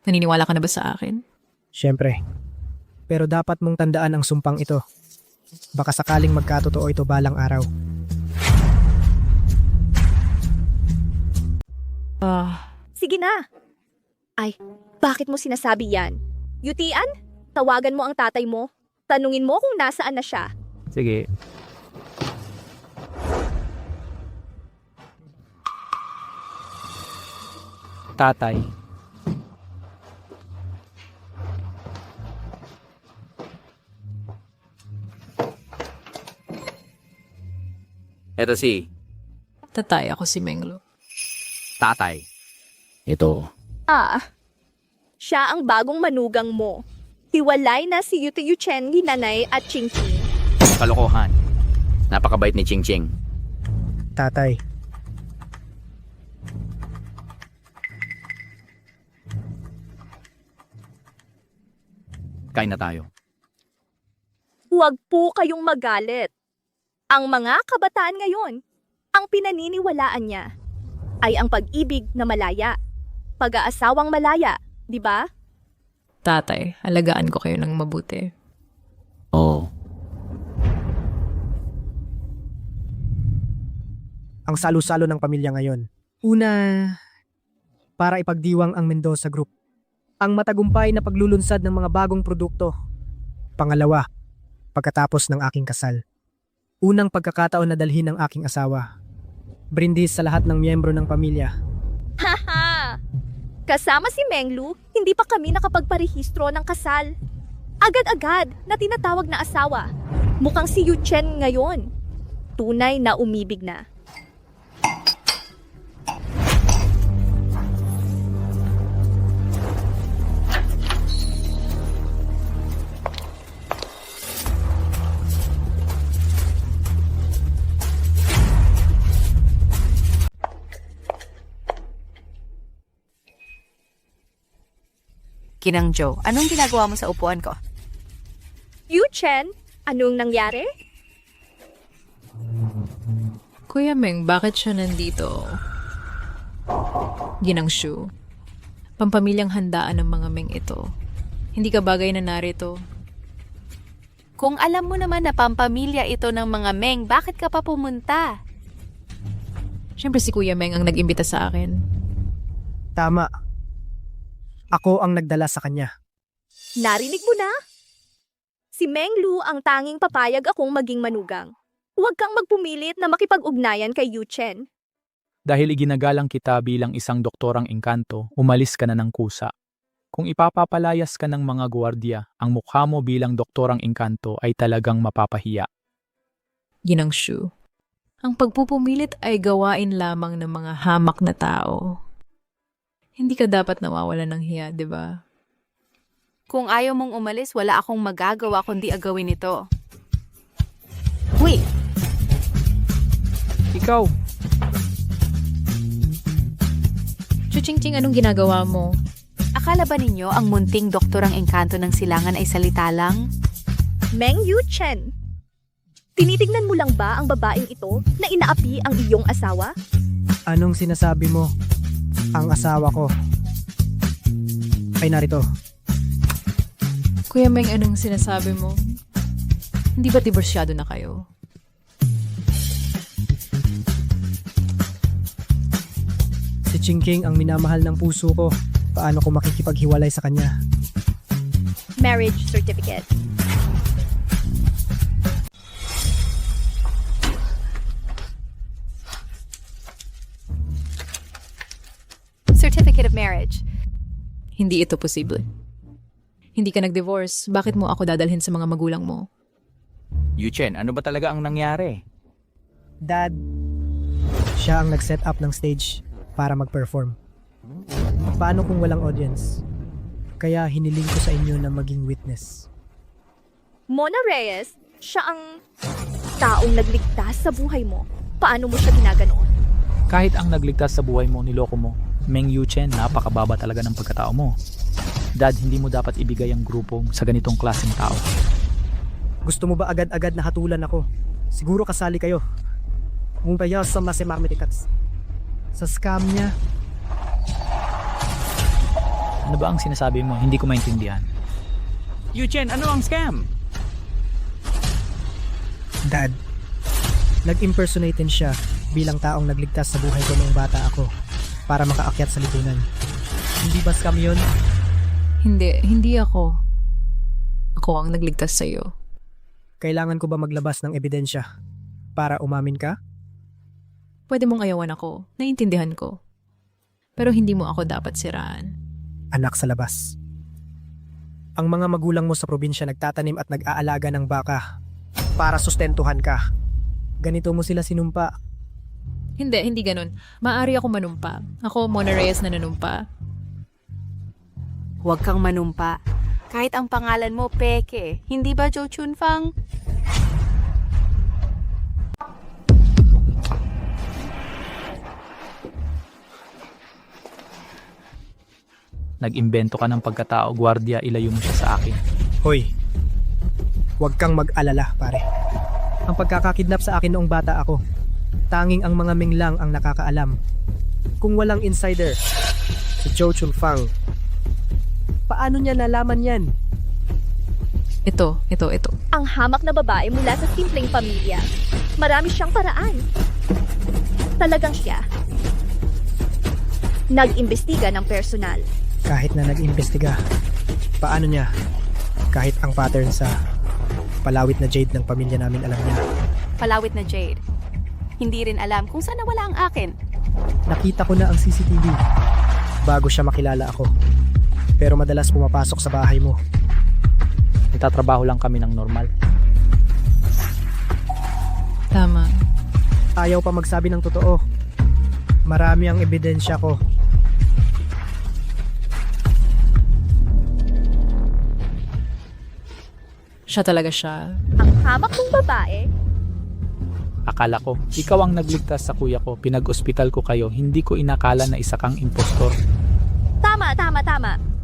naniniwala ka na ba sa akin? Siyempre. Pero dapat mong tandaan ang sumpang ito. Baka sakaling magkatotoo ito balang araw. Sige na. Ay, bakit mo sinasabi yan? Yutian, tawagan mo ang tatay mo. Tanungin mo kung nasaan na siya. Sige. Tatay. Eto si Tatay ako si Menglu. tatay. Ito. Siya ang bagong manugang mo. Hiwalay na si Yutu Yuchen, Nanay at Ching Ching. Kalokohan. Napakabait ni Ching Ching. Tatay. Kain na tayo. Huwag po kayong magalit. Ang mga kabataan ngayon, ang pinaniniwalaan niya ay ang pag-ibig na malaya. Pag-aasawang malaya, di ba? Tatay, alagaan ko kayo ng mabuti. Oo. Ang salo-salo ng pamilya ngayon. Una, para ipagdiwang ang Mendoza Group. Ang matagumpay na paglulunsad ng mga bagong produkto. Pangalawa, pagkatapos ng aking kasal. Unang pagkakataon na dalhin ng aking asawa. Brindis sa lahat ng miyembro ng pamilya. Haha! Kasama si Menglu, hindi pa kami nakapagparehistro ng kasal. Agad-agad na tinatawag na asawa. Mukhang si Yuchen ngayon. Tunay na umibig na. Ginang Joe, anong ginagawa mo sa upuan ko? Yuchen, anong nangyari? Kuya Meng, bakit siya nandito? Ginang Shu, pampamilyang handaan ng mga Meng ito. Hindi ka bagay na narito. Kung alam mo naman na pampamilya ito ng mga Meng, bakit ka pa pumunta? Siyempre si Kuya Meng ang nag-imbita sa akin. Tama. Ako ang nagdala sa kanya. Narinig mo na? Si Menglu ang tanging papayag akong maging manugang. Huwag kang magpumilit na makipag-ugnayan kay Yuchen. Dahil iginagalang kita bilang isang doktorang engkanto, umalis ka na ng kusa. Kung ipapapalayas ka ng mga gwardiya, ang mukha mo bilang doktorang engkanto ay talagang mapapahiya. Ginang Shu, ang pagpupumilit ay gawain lamang ng mga hamak na tao. Hindi ka dapat nawawalan ng hiya, di ba? Kung ayaw mong umalis, wala akong magagawa kundi agawin ito. Wait! Ikaw! Chuching-ching, anong ginagawa mo? Akala ba ninyo ang munting doktorang engkanto ng silangan ay salita lang? Meng Yuchen, tinitignan mo lang ba ang babaeng ito na inaapi ang iyong asawa? Anong sinasabi mo? Ang asawa ko ay narito. Kuya Meng, anong sinasabi mo? Hindi ba divorsyado na kayo? Si Chingking ang minamahal ng puso ko. Paano ko makikipaghiwalay sa kanya? Marriage certificate. Certificate of marriage. Hindi ito posible. Hindi ka nag-divorce. Bakit mo ako dadalhin sa mga magulang mo? Yuchen, ano ba talaga ang nangyari? Dad, siya ang nag-set up ng stage para mag-perform. Paano kung walang audience? Kaya hiniling ko sa inyo na maging witness. Mona Reyes, siya ang taong nagligtas sa buhay mo. Paano mo siya ginaganoon? Kahit ang nagligtas sa buhay mo, niloko mo, Meng Yuchen, napakababa talaga ng pagkatao mo. Dad, hindi mo dapat ibigay ang grupo sa ganitong klaseng tao. Gusto mo ba agad-agad na hatulan ako? Siguro kasali kayo. Mumpaya sa masemarmitikats. Sa scam niya. Ano ba ang sinasabi mo? Hindi ko maintindihan. Yuchen, ano ang scam? Dad, nag-impersonate din siya bilang taong nagligtas sa buhay ko noong bata ako para makaakyat sa lipunan. Hindi ba scam yun? Hindi ako. Ako ang nagligtas sa'yo. Kailangan ko ba maglabas ng ebidensya para umamin ka? Pwede mong ayawan ako. Naiintindihan ko. Pero hindi mo ako dapat siraan. Anak sa labas. Ang mga magulang mo sa probinsya nagtatanim at nag-aalaga ng baka para sustentuhan ka. Ganito mo sila sinumpa. Hindi ganun. Maari ako manumpa. Ako, Mona Reyes na nanumpa. Huwag kang manumpa. Kahit ang pangalan mo, peke. Hindi ba, Zhou Chunfang? Nag-imbento ka ng pagkatao, gwardiya, ilayo mo siya sa akin. Hoy, huwag kang mag-alala, pare. Ang pagkakakidnap sa akin noong bata ako, tanging ang mga Ming lang ang nakakaalam. Kung walang insider, si Zhou Chunfang, paano niya nalaman yan? Ito. Ang hamak na babae mula sa simpleng pamilya. Marami siyang paraan. Talagang siya. Nag-imbestiga ng personal. Kahit na nag-imbestiga, paano niya? Kahit ang pattern sa palawit na jade ng pamilya namin alam niya. Palawit na jade. Hindi rin alam kung saan nawala ang akin. Nakita ko na ang CCTV bago siya makilala ako. Pero madalas pumapasok sa bahay mo. Nagtatrabaho lang kami ng normal. Tama. Ayaw pa magsabi ng totoo. Marami ang ebidensya ko. Siya talaga siya. Ang hamak ng babae. Akala ko, ikaw ang nagligtas sa kuya ko. Pinag-ospital ko kayo. Hindi ko inakala na isa kang impostor. Tama.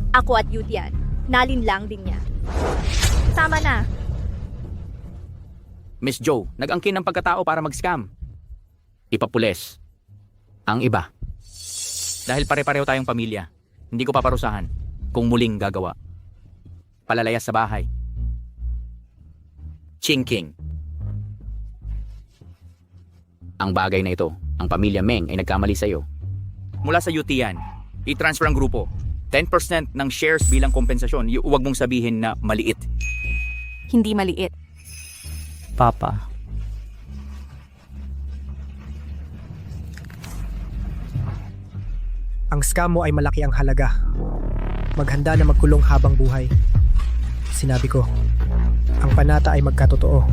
Ako at Yud yan. Nalinlang din niya. Tama na. Miss Joe, nag-angkin ng pagkatao para mag-scam. Ipapules. Ang iba. Dahil pare-pareho tayong pamilya, hindi ko paparusahan kung muling gagawa. Palalayas sa bahay. Chingking. Ang bagay na ito, ang pamilya Meng ay nagkamali sa'yo. Mula sa UT yan, i-transfer ang grupo. 10% ng shares bilang kompensasyon. Huwag mong sabihin na maliit. Hindi maliit. Papa, Ang scam mo ay malaki ang halaga. Maghanda na magkulong habang buhay. Sinabi ko, ang panata ay magkatotoo.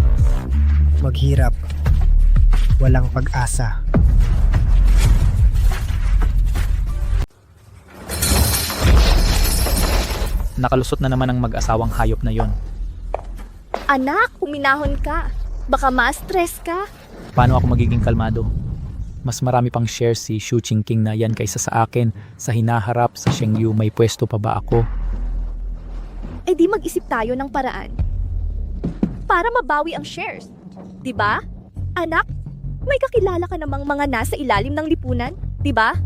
Maghirap. Walang pag-asa. nakalusot na naman ang mag-asawang hayop na yon. Anak, uminahon ka. Baka ma-stress ka. Paano ako magiging kalmado? Mas marami pang shares si Shu Qingqing na yan kaysa sa akin. Sa hinaharap sa Shengyu, may pwesto pa ba ako? Eh di mag-isip tayo ng paraan. Para mabawi ang shares. 'Di ba? Anak, may kakilala ka namang mga nasa ilalim ng lipunan, 'di ba?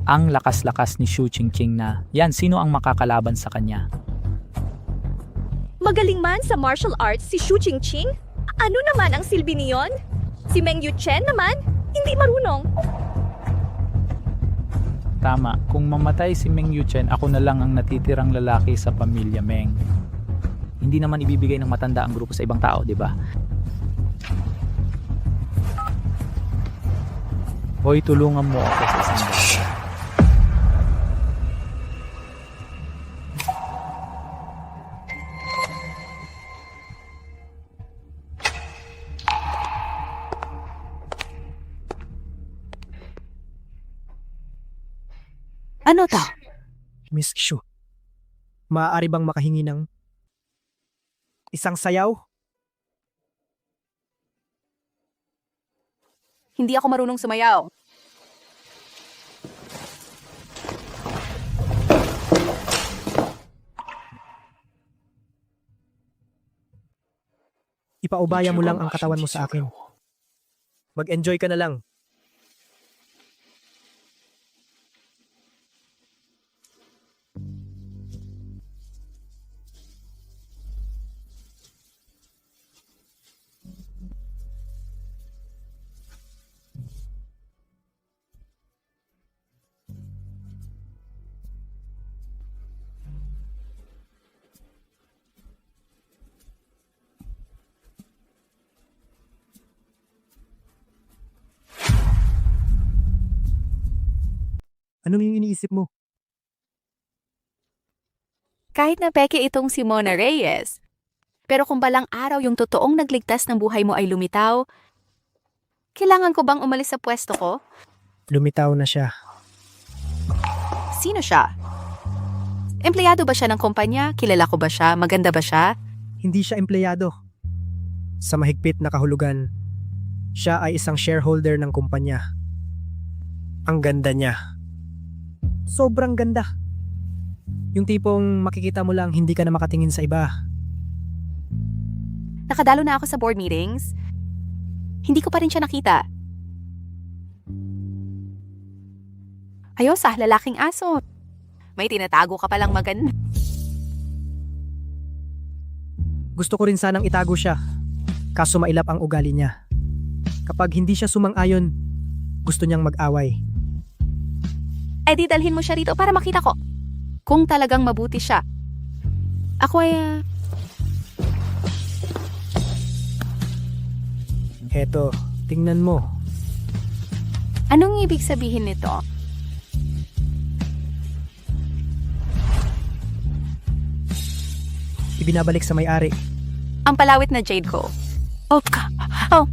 Ang lakas-lakas ni Shu Qingqing na, yan, sino ang makakalaban sa kanya? Magaling man sa martial arts si Shu Qingqing? Ano naman ang silbi niyon? Si Meng Yuchen naman, hindi marunong. Tama, kung mamatay si Meng Yuchen, ako na lang ang natitirang lalaki sa pamilya Meng. Hindi naman ibibigay ng matanda ang grupo sa ibang tao, di ba? Hoy, tulungan mo ako sa isang bagay. Ano to? Miss Shu, maaari bang makahingi ng isang sayaw? Hindi ako marunong sumayaw. Ipaubaya mo lang ang katawan mo sa akin. Mag-enjoy ka na lang. Anong yung iniisip mo? Kahit na peke itong si Mona Reyes. Pero kung balang araw yung totoong nagligtas ng buhay mo ay lumitaw, kailangan ko bang umalis sa pwesto ko? Lumitaw na siya. Sino siya? Empleyado ba siya ng kumpanya? Kilala ko ba siya? Maganda ba siya? Hindi siya empleyado. Sa mahigpit na kahulugan, siya ay isang shareholder ng kumpanya. Ang ganda niya. Sobrang ganda. Yung tipong makikita mo lang hindi ka na makatingin sa iba. Nakadalo na ako sa board meetings. Hindi ko pa rin siya nakita. Ayos lalaking aso. May tinatago ka palang maganda. Gusto ko rin sanang itago siya. Kaso mailap ang ugali niya. Kapag hindi siya sumang-ayon, gusto niyang mag-away. Eh di dalhin mo siya rito para makita ko. Kung talagang mabuti siya. Ako ay... Heto, tingnan mo. Anong ibig sabihin nito? Ibinabalik sa may-ari. Ang palawit na jade ko. Oh.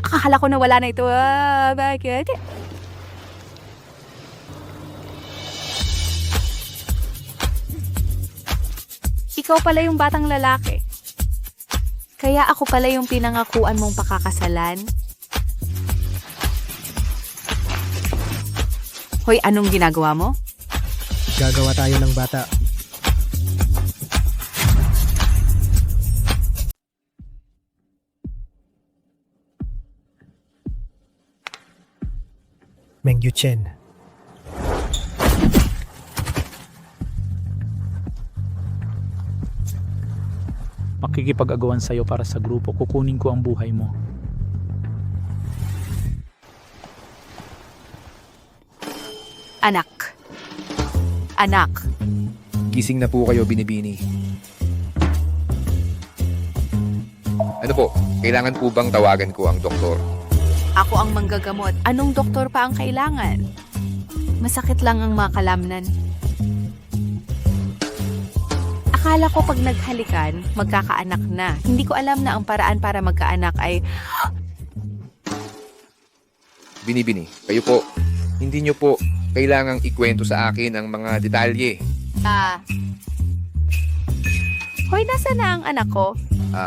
Akala ko na wala na ito. Bakit? Ikaw pala yung batang lalaki. Kaya ako pala yung pinangakuan mong pakakasalan. Hoy, anong ginagawa mo? Gagawa tayo ng bata. Meng Yuchen. Makikipag-agawan sa'yo para sa grupo, kukunin ko ang buhay mo. Anak. Anak. Gising na po kayo, Binibini. Ano po, kailangan po bang tawagan ko ang doktor? Ako ang manggagamot. Anong doktor pa ang kailangan? Masakit lang ang makalamnan. Akala ko pag naghalikan, magkakaanak na. Hindi ko alam na ang paraan para magkaanak ay... Binibini, kayo po, hindi nyo po kailangang ikwento sa akin ang mga detalye. Hoy, nasa na ang anak ko?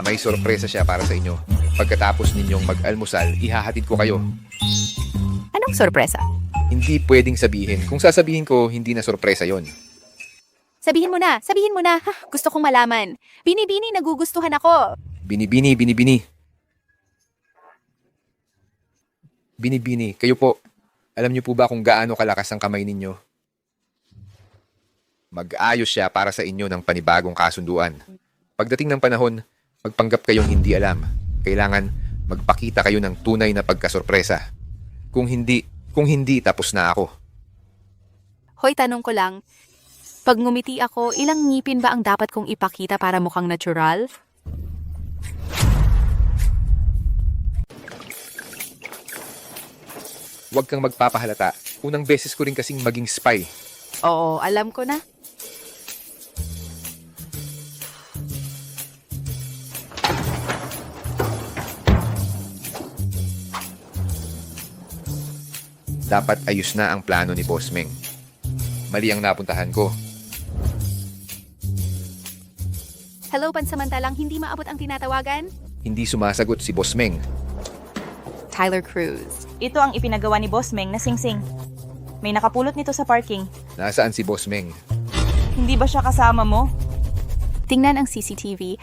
May sorpresa siya para sa inyo. Pagkatapos ninyong mag-almusal, ihahatid ko kayo. Anong sorpresa? Hindi pwedeng sabihin. Kung sasabihin ko, hindi na sorpresa yon. Sabihin mo na, sabihin mo na. Gusto kong malaman. Binibini, nagugustuhan ako. Binibini. Binibini, kayo po, alam niyo po ba kung gaano kalakas ang kamay ninyo? Mag-ayos siya para sa inyo ng panibagong kasunduan. Pagdating ng panahon, magpanggap kayong hindi alam. Kailangan magpakita kayo ng tunay na pagkasorpresa. Kung hindi, tapos na ako. Hoy, tanong ko lang. Pag ngumiti ako, ilang ngipin ba ang dapat kong ipakita para mukhang natural? Huwag kang magpapahalata. Unang beses ko rin kasing maging spy. Oo, alam ko na. Dapat ayos na ang plano ni Boss Meng. Mali ang napuntahan ko. Hello, pansamantalang hindi maabot ang tinatawagan? Hindi sumasagot si Boss Meng. Tyler Cruz. Ito ang ipinagawa ni Boss Meng na singsing. May nakapulot nito sa parking. Nasaan si Boss Meng? Hindi ba siya kasama mo? Tingnan ang CCTV.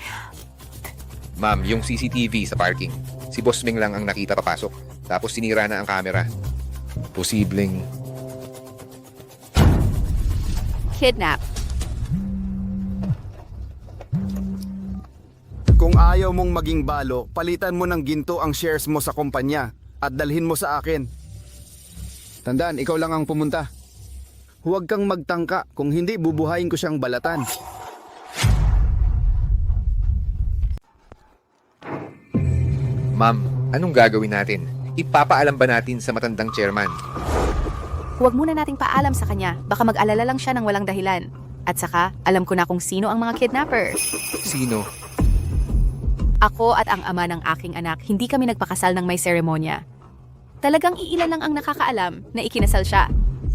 Ma'am, yung CCTV sa parking. Si Boss Meng lang ang nakita papasok. Tapos sinira na ang camera. Posibleng Kidnap. Kung ayaw mong maging balo, palitan mo ng ginto ang shares mo sa kumpanya at dalhin mo sa akin. Tandaan, ikaw lang ang pumunta. Huwag kang magtangka, kung hindi bubuhayin ko siyang balatan. Ma'am, anong gagawin natin? Ipapaalam ba natin sa matandang chairman? Huwag muna nating paalam sa kanya. Baka mag-alala lang siya ng walang dahilan. At saka, alam ko na kung sino ang mga kidnapper. Sino? Ako at ang ama ng aking anak, hindi kami nagpakasal ng may seremonya. Talagang iilan lang ang nakakaalam na ikinasal siya.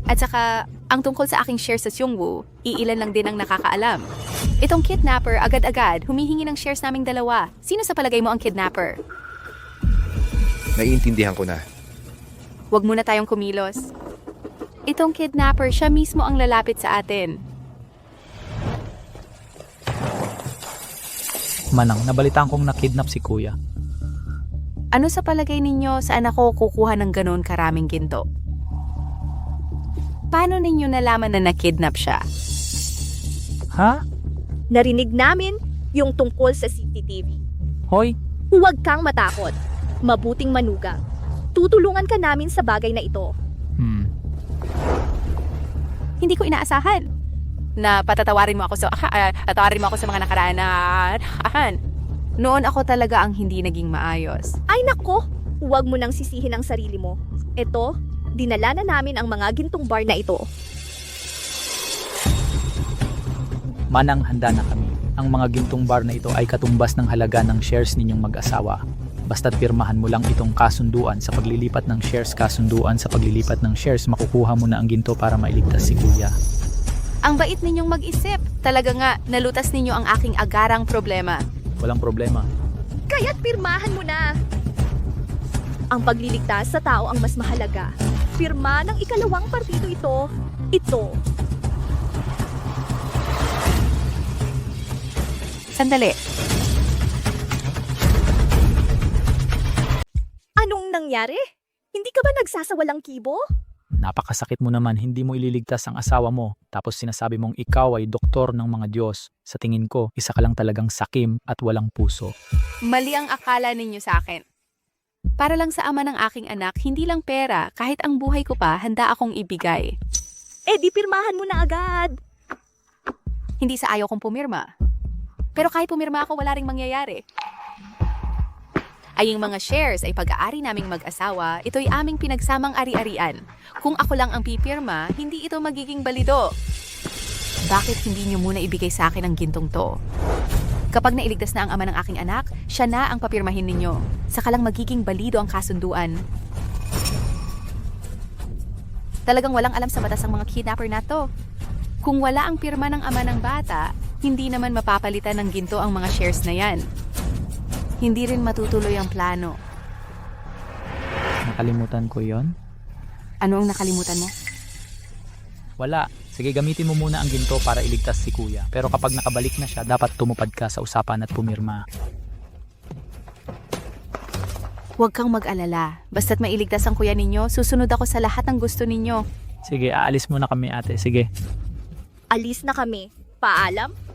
At saka, ang tungkol sa aking share sa Seungwoo, iilan lang din ang nakakaalam. Itong kidnapper agad-agad humihingi ng shares naming dalawa. Sino sa palagay mo ang kidnapper? Naiintindihan ko na. Huwag muna tayong kumilos. Itong kidnapper, siya mismo ang lalapit sa atin. Manang, nabalitaan kong nakidnap si kuya. Ano sa palagay ninyo saan ako kukuha ng ganoon karaming ginto? Paano ninyo nalaman na nakidnap siya? Ha? Narinig namin yung tungkol sa CCTV. Hoy, Huwag kang matakot. Mabuting manugang. Tutulungan ka namin sa bagay na ito. Hindi ko inaasahan na patatawarin mo ako sa mga nakaraan na noon ako talaga ang hindi naging maayos. Ay nako, huwag mo nang sisihin ang sarili mo. Ito, dinala na namin ang mga gintong bar na ito. Manang, handa na kami. Ang mga gintong bar na ito ay katumbas ng halaga ng shares ninyong mag-asawa. Basta't pirmahan mo lang itong kasunduan sa paglilipat ng shares. Makukuha mo na ang ginto para mailigtas si kuya. Ang bait ninyong mag-isip. Talaga nga, nalutas ninyo ang aking agarang problema. Walang problema. Kaya't pirmahan mo na. Ang pagliligtas sa tao ang mas mahalaga. Pirma ng ikalawang partido ito. Ito. Sandali. Anong nangyari? Hindi ka ba nagsasawalang kibo? Napakasakit mo naman, hindi mo ililigtas ang asawa mo. Tapos sinasabi mong ikaw ay doktor ng mga Diyos. Sa tingin ko, isa ka lang talagang sakim at walang puso. Mali ang akala ninyo sa akin. Para lang sa ama ng aking anak, hindi lang pera, kahit ang buhay ko pa, handa akong ibigay. Di pirmahan mo na agad. Hindi sa ayaw kong pumirma. Pero kahit pumirma ako, wala ring mangyayari. Ay yung mga shares ay pag-aari naming mag-asawa, ito'y aming pinagsamang ari-arian. Kung ako lang ang pipirma, hindi ito magiging balido. Bakit hindi nyo muna ibigay sa akin ang gintong to? Kapag nailigtas na ang ama ng aking anak, siya na ang papirmahin ninyo. Saka lang magiging balido ang kasunduan. Talagang walang alam sa batas ang mga kidnapper na to. Kung wala ang pirma ng ama ng bata, hindi naman mapapalitan ng ginto ang mga shares na yan. Hindi rin matutuloy ang plano. Nakalimutan ko yon? Ano ang nakalimutan mo? Wala. Sige, gamitin mo muna ang ginto para iligtas si kuya. Pero kapag nakabalik na siya, dapat tumupad ka sa usapan at pumirma. Huwag kang mag-alala. Basta't mailigtas ang kuya ninyo, susunod ako sa lahat ng gusto ninyo. Sige, aalis muna kami ate. Sige. Alis na kami. Paalam?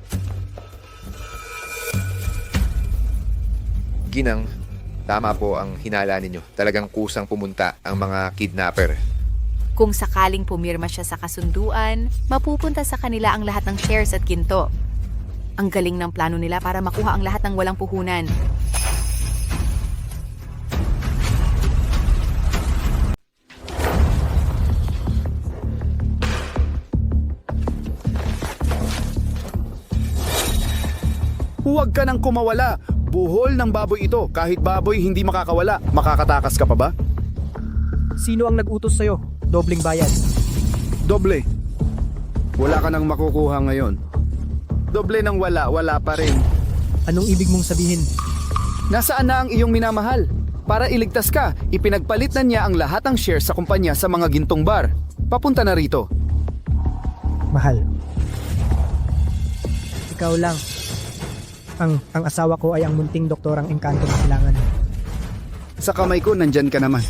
Ginang, tama po ang hinala ninyo. Talagang kusang pumunta ang mga kidnapper. Kung sakaling pumirma siya sa kasunduan, mapupunta sa kanila ang lahat ng shares at ginto. Ang galing ng plano nila para makuha ang lahat ng walang puhunan. Huwag ka nang kumawala. Buhol ng baboy ito. Kahit baboy hindi makakawala. Makakatakas ka pa ba? Sino ang nag-utos sa'yo? Dobling bayad. Doble. Wala ka nang makukuha ngayon. Doble ng wala pa rin. Anong ibig mong sabihin? Nasaan na ang iyong minamahal? Para iligtas ka, ipinagpalit na niya ang lahat ng shares sa kumpanya sa mga gintong bar. Papunta na rito. Mahal. Ikaw lang. Ang asawa ko ay ang munting doktorang engkanto na kailangan. Sa kamay ko, nandyan ka naman.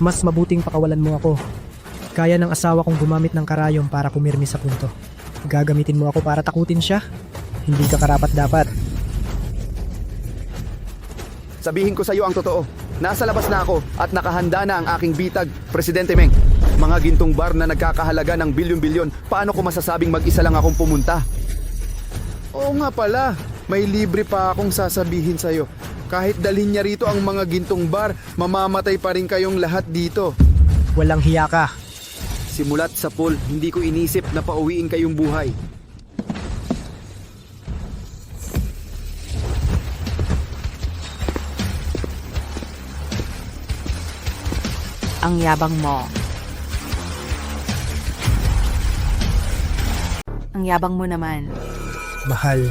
Mas mabuting pakawalan mo ako. Kaya ng asawa kong gumamit ng karayom para kumirmi sa punto. Gagamitin mo ako para takutin siya? Hindi ka karapat-dapat. Sabihin ko sa iyo ang totoo. Nasa labas na ako at nakahanda na ang aking bitag, Presidente Meng. Mga gintong bar na nagkakahalaga ng bilyon-bilyon, paano ko masasabing mag-isa lang akong pumunta? Oo nga pala, may libre pa akong sasabihin sa iyo. Kahit dalhin niya rito ang mga gintong bar, mamamatay pa rin kayong lahat dito. Walang hiya ka. Simulat sa pool, hindi ko inisip na pauwiin kayong buhay. Ang yabang mo. Ang yabang mo naman. Mahal.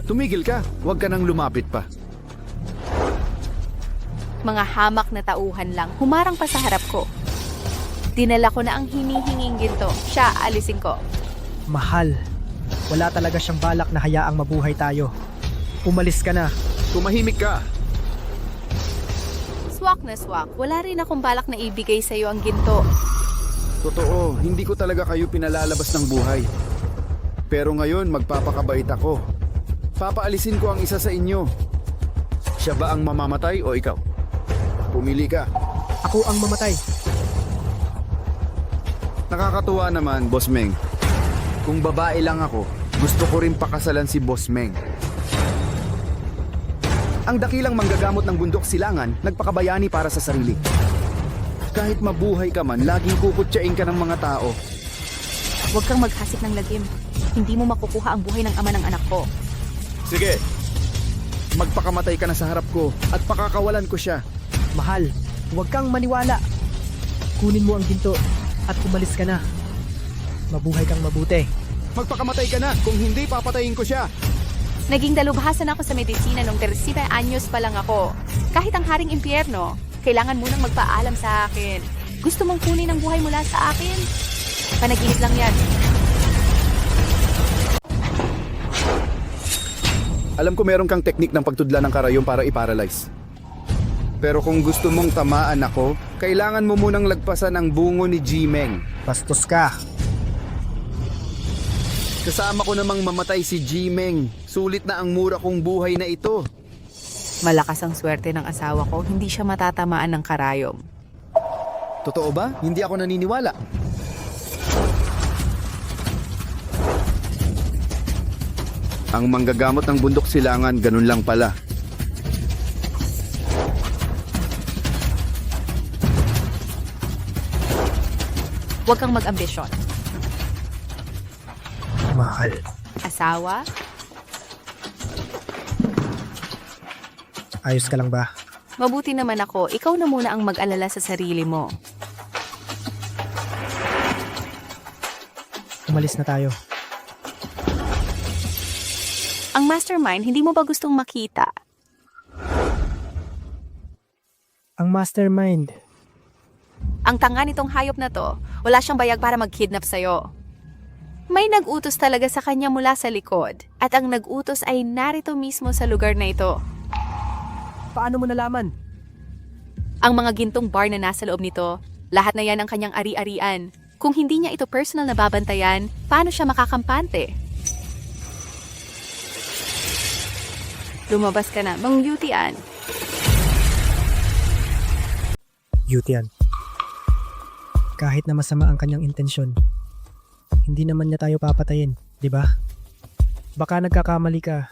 Tumigil ka, huwag ka nang lumapit pa. Mga hamak na tauhan lang, humarang pa sa harap ko. Dinala ko na ang hinihinging ginto. Siya, alisin ko. Mahal. Wala talaga siyang balak na hayaang mabuhay tayo. Umalis ka na. Tumahimik ka. Swak na swak. Wala rin akong balak na ibigay sa iyo ang ginto. Totoo, hindi ko talaga kayo pinalalabas ng buhay. Pero ngayon, magpapakabait ako. Papaalisin ko ang isa sa inyo. Siya ba ang mamamatay o ikaw? Pumili ka. Ako ang mamatay. Nakakatuwa naman, Boss Meng. Kung babae lang ako, gusto ko rin pakasalan si Boss Meng. Ang dakilang manggagamot ng bundok silangan, nagpakabayani para sa sarili. Kahit mabuhay ka man, laging kukutsain ka ng mga tao. Huwag kang maghasik ng lagim. Hindi mo makukuha ang buhay ng ama ng anak ko. Sige, magpakamatay ka na sa harap ko at pakakawalan ko siya. Mahal, huwag kang maniwala. Kunin mo ang ginto at umalis ka na. Mabuhay kang mabuti. Magpakamatay ka na, kung hindi papatayin ko siya. Naging dalubhasan ako sa medisina nung 13 anyos pa lang ako. Kahit ang haring impyerno, kailangan munang magpaalam sa akin. Gusto mong kunin ang buhay mula sa akin? Panaginip lang yan. Alam ko meron kang teknik ng pagtudla ng karayom para i-paralyze. Pero kung gusto mong tamaan ako, kailangan mo munang lagpasan ang bungo ni G-Meng. Bastos ka. Kasama ko namang mamatay si G-Meng. Sulit na ang mura kong buhay na ito. Malakas ang swerte ng asawa ko, hindi siya matatamaan ng karayom. Totoo ba? Hindi ako naniniwala. Ang manggagamot ng bundok silangan, ganun lang pala. Huwag kang mag-ambisyon. Mahal. Asawa? Ayos ka lang ba? Mabuti naman ako, ikaw na muna ang mag-alala sa sarili mo. Umalis na tayo. Ang mastermind, hindi mo ba gustong makita? Ang mastermind. Ang tanga nitong hayop na to, wala siyang bayag para mag-kidnap sa'yo. May nag-utos talaga sa kanya mula sa likod, at ang nag-utos ay narito mismo sa lugar na ito. Paano mo nalaman? Ang mga gintong bar na nasa loob nito, lahat na yan ang kanyang ari-arian. Kung hindi niya ito personal na babantayan, paano siya makakampante? Lumabas ka na, Mang Yutian. Yutian. Kahit na masama ang kanyang intensyon, hindi naman niya tayo papatayin, di ba? Baka nagkakamali ka.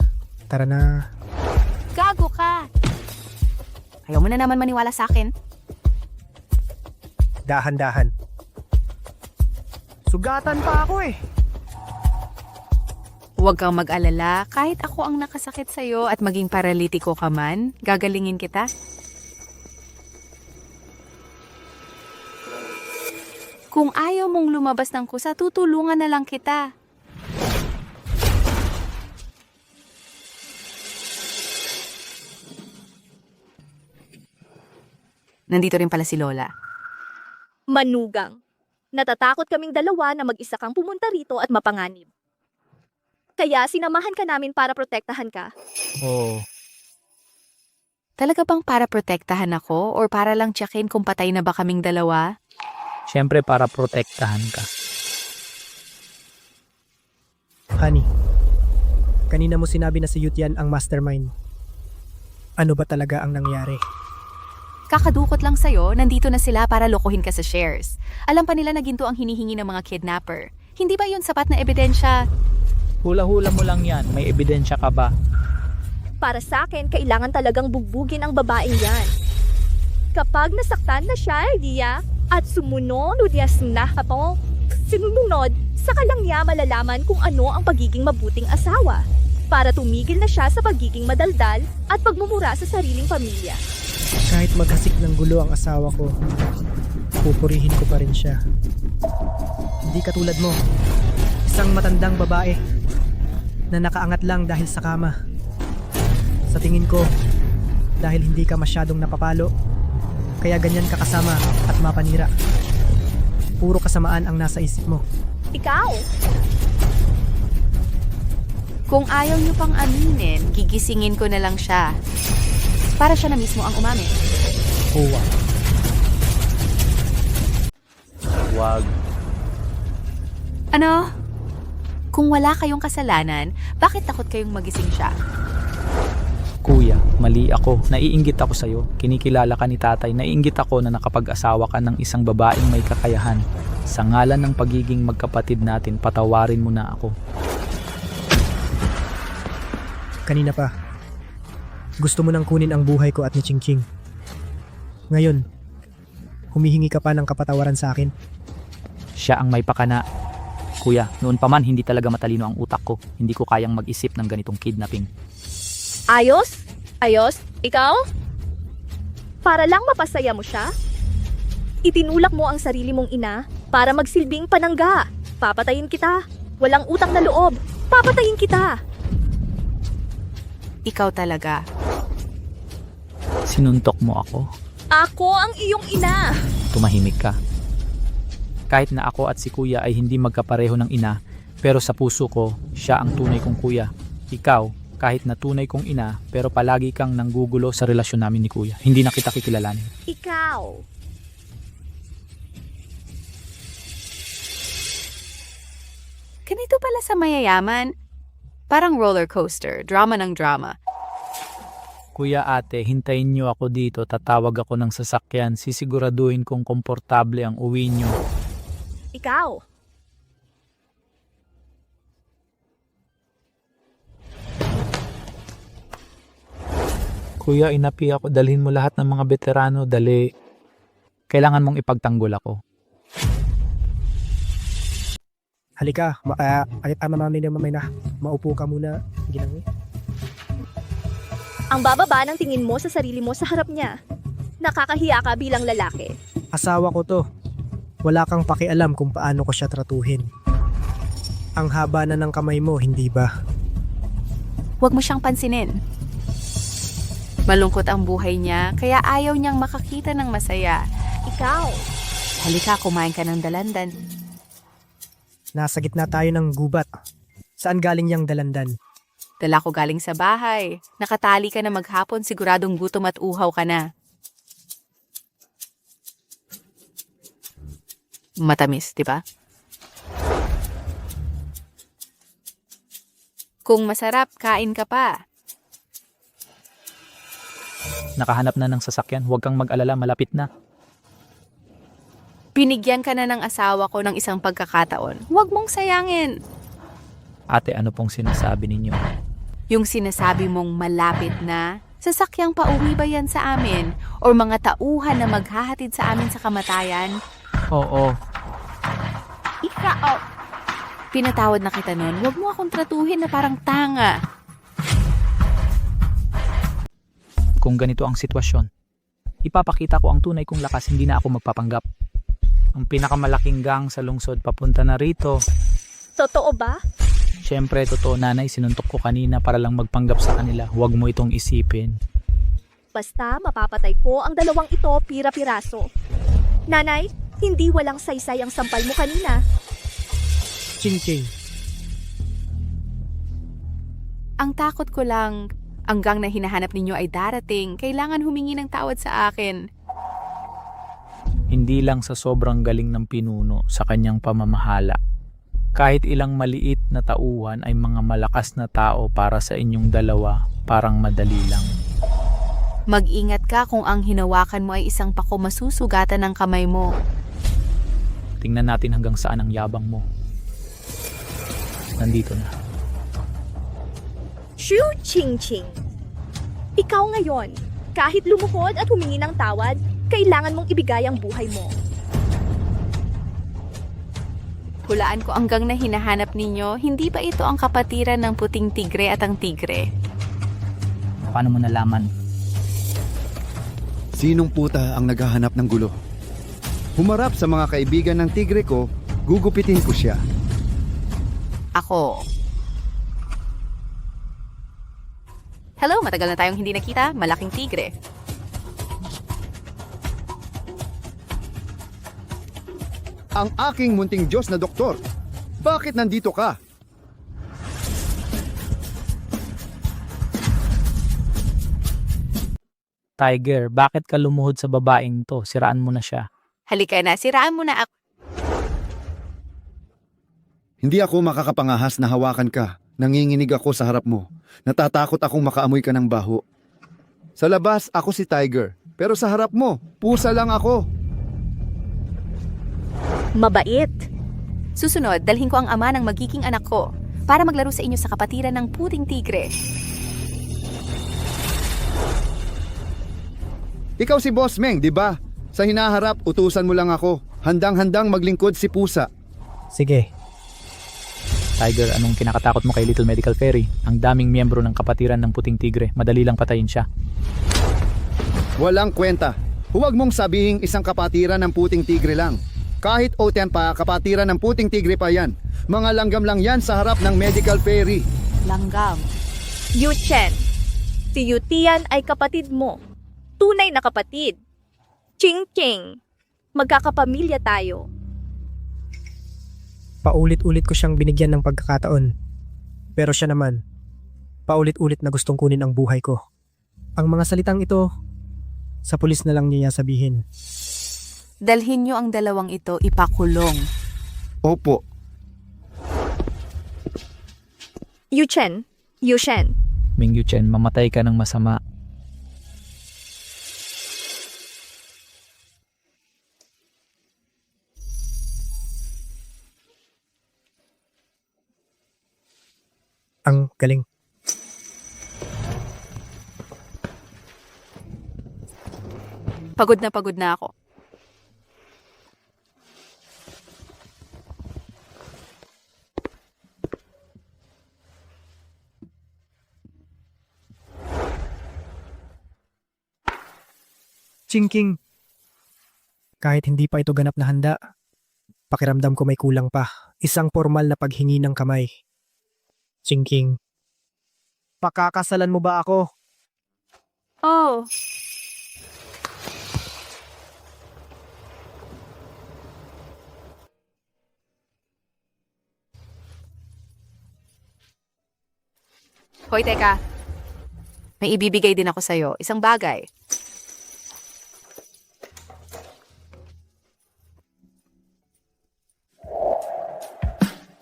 Tara na. Gago ka! Ayaw mo na naman maniwala sa akin? Dahan-dahan. Sugatan pa ako eh. Huwag kang mag-alala, kahit ako ang nakasakit sa'yo at maging paralitiko ka man, gagalingin kita. Kung ayaw mong lumabas ng kusa, tutulungan na lang kita. Nandito rin pala si Lola. Manugang. Natatakot kaming dalawa na mag-isa kang pumunta rito at mapanganib. Kaya sinamahan ka namin para protektahan ka. Oo. Talaga bang para protektahan ako or para lang tsakin kung patay na ba kaming dalawa? Siyempre para protektahan ka. Honey, kanina mo sinabi na si Yutian ang mastermind. Ano ba talaga ang nangyari? Kakadukot lang sa'yo, nandito na sila para lokohin ka sa shares. Alam pa nila na ginto ang hinihingi ng mga kidnapper. Hindi ba yun sapat na ebidensya? Hula-hula mo lang yan. May ebidensya ka ba? Para sa akin, kailangan talagang bugbugin ang babaeng yan. Kapag nasaktan na siya, Dia, at sumunod na hato, sinunod, saka lang niya malalaman kung ano ang pagiging mabuting asawa. Para tumigil na siya sa pagiging madaldal at pagmumura sa sariling pamilya. Kahit maghasik ng gulo ang asawa ko, pupurihin ko pa rin siya. Hindi katulad mo, isang matandang babae na nakaangat lang dahil sa kama. Sa tingin ko, dahil hindi ka masyadong napapalo, kaya ganyan ka kasama at mapanira. Puro kasamaan ang nasa isip mo. Ikaw! Kung ayaw niyo pang aminin, gigisingin ko na lang siya. Para siya na mismo ang umamin. Huwag. Huwag. Ano? Kung wala kayong kasalanan, bakit takot kayong magising siya? Kuya, mali ako. Naiinggit ako sa'yo. Kinikilala ka ni tatay. Naiinggit ako na nakapag-asawa ka ng isang babaeng may kakayahan. Sa ngalan ng pagiging magkapatid natin, patawarin mo na ako. Kanina pa, gusto mo nang kunin ang buhay ko at ni Chingching. Ngayon, humihingi ka pa ng kapatawaran sa akin. Siya ang may pakana. Kuya, noon pa man hindi talaga matalino ang utak ko. Hindi ko kayang mag-isip ng ganitong kidnapping. Ayos? Ayos? Ikaw? Para lang mapasaya mo siya? Itinulak mo ang sarili mong ina para magsilbing panangga. Papatayin kita. Walang utang na loob. Papatayin kita. Ikaw talaga. Sinuntok mo ako. Ako ang iyong ina. Tumahimik ka. Kahit na ako at si kuya ay hindi magkapareho ng ina, pero sa puso ko, siya ang tunay kong kuya. Ikaw, kahit na tunay kong ina, pero palagi kang nanggugulo sa relasyon namin ni kuya. Hindi na kita kikilalanin. Ikaw. Ganito pala sa mayayaman. Parang roller coaster, drama ng drama. Kuya ate, hintayin niyo ako dito, tatawag ako ng sasakyan, sisiguraduhin kong komportable ang uwi niyo. Ikaw. Kuya, inapi ako, dalhin mo lahat ng mga veterano, dali. Kailangan mong ipagtanggol ako. Halika, ayat namin na mamay na. Maupo ka muna. Ginang. Ang bababa ng tingin mo sa sarili mo sa harap niya. Nakakahiya ka bilang lalaki. Asawa ko to. Wala kang pakialam kung paano ko siya tratuhin. Ang haba na ng kamay mo, hindi ba? Huwag mo siyang pansinin. Malungkot ang buhay niya, kaya ayaw niyang makakita ng masaya. Ikaw. Halika, kumain ka ng dalandan. Nasa gitna tayo ng gubat. Saan galing yang dalandan? Dala ko galing sa bahay. Nakatali ka na maghapon, siguradong gutom at uhaw ka na. Matamis, di ba? Kung masarap, kain ka pa. Nakahanap na ng sasakyan, huwag kang mag-alala, malapit na. Binigyan ka na ng asawa ko ng isang pagkakataon. Huwag mong sayangin. Ate, ano pong sinasabi ninyo? Yung sinasabi mong malapit na, sasakyang pauwi ba yan sa amin? O mga tauhan na maghahatid sa amin sa kamatayan? Oo. Ikaw! Pinatawad na kita nun, huwag mo akong tratuhin na parang tanga. Kung ganito ang sitwasyon, ipapakita ko ang tunay kong lakas, hindi na ako magpapanggap. Ang pinakamalaking gang sa lungsod papunta na rito. Totoo ba? Siyempre, totoo nanay, sinuntok ko kanina para lang magpanggap sa kanila. Huwag mo itong isipin. Basta mapapatay ko ang dalawang ito pira-piraso. Nanay, hindi walang saysay ang sampal mo kanina. Ching-ching. Ang takot ko lang, hanggang na hinahanap ninyo ay darating, kailangan humingi ng tawad sa akin. Hindi lang sa sobrang galing ng pinuno sa kanyang pamamahala. Kahit ilang maliit na tauhan ay mga malakas na tao para sa inyong dalawa, parang madali lang. Mag-ingat ka kung ang hinawakan mo ay isang pako, masusugatan ng kamay mo. Tingnan natin hanggang saan ang yabang mo. Nandito na. Shu Ching Ching. Ikaw ngayon, kahit lumuhod at humingi ng tawad, kailangan mong ibigay ang buhay mo. Hulaan ko hanggang na hinahanap ninyo, hindi ba ito ang kapatiran ng puting tigre at ang tigre? Paano mo nalaman? Sinong puta ang naghahanap ng gulo? Humarap sa mga kaibigan ng tigre ko, gugupitin ko siya. Ako. Hello, matagal na tayong hindi nakita. Malaking tigre. Ang aking munting Diyos na doktor, bakit nandito ka? Tiger, bakit ka lumuhod sa babaeng to? Siraan mo na siya. Halika na, siraan mo na ako. Hindi ako makakapangahas na hawakan ka. Nanginginig ako sa harap mo. Natatakot akong makaamoy ka ng baho. Sa labas, ako si Tiger. Pero sa harap mo, pusa lang ako. Mabait. Susunod, dalhin ko ang ama ng magiging anak ko para maglaro sa inyo sa kapatiran ng puting tigre. Ikaw si Boss Meng, di ba? Sa hinaharap, utusan mo lang ako. Handang-handang maglingkod si pusa. Sige. Tiger, anong kinakatakot mo kay Little Medical Fairy? Ang daming miyembro ng kapatiran ng puting tigre. Madali lang patayin siya. Walang kwenta. Huwag mong sabihing isang kapatiran ng puting tigre lang. Kahit Otian pa, kapatiran ng puting tigre pa yan. Mga langgam lang yan sa harap ng Medical Fairy. Langgam. Yu Chen, si Yu Tian ay kapatid mo. Tunay na kapatid. Ching Ching, magkakapamilya tayo. Paulit-ulit ko siyang binigyan ng pagkakataon. Pero siya naman, paulit-ulit na gustong kunin ang buhay ko. Ang mga salitang ito, sa pulis na lang niya sabihin. Dalhin niyo ang dalawang ito ipakulong. Opo. Yu Chen, Yu Shen, Ming Yuchen, mamatay ka ng masama. Ang galing. Pagod na ako. Chingking. Kahit hindi pa ito ganap na handa, pakiramdam ko may kulang pa. Isang formal na paghingi ng kamay. Chingking. Pakakasalan mo ba ako? Oh. Hoy, teka. May ibibigay din ako sa'yo. Isang bagay.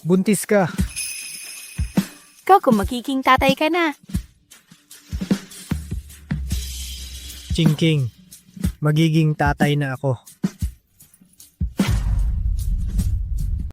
Buntis ka. Ikaw kung magiging tatay ka na. Chingking. Magiging tatay na ako.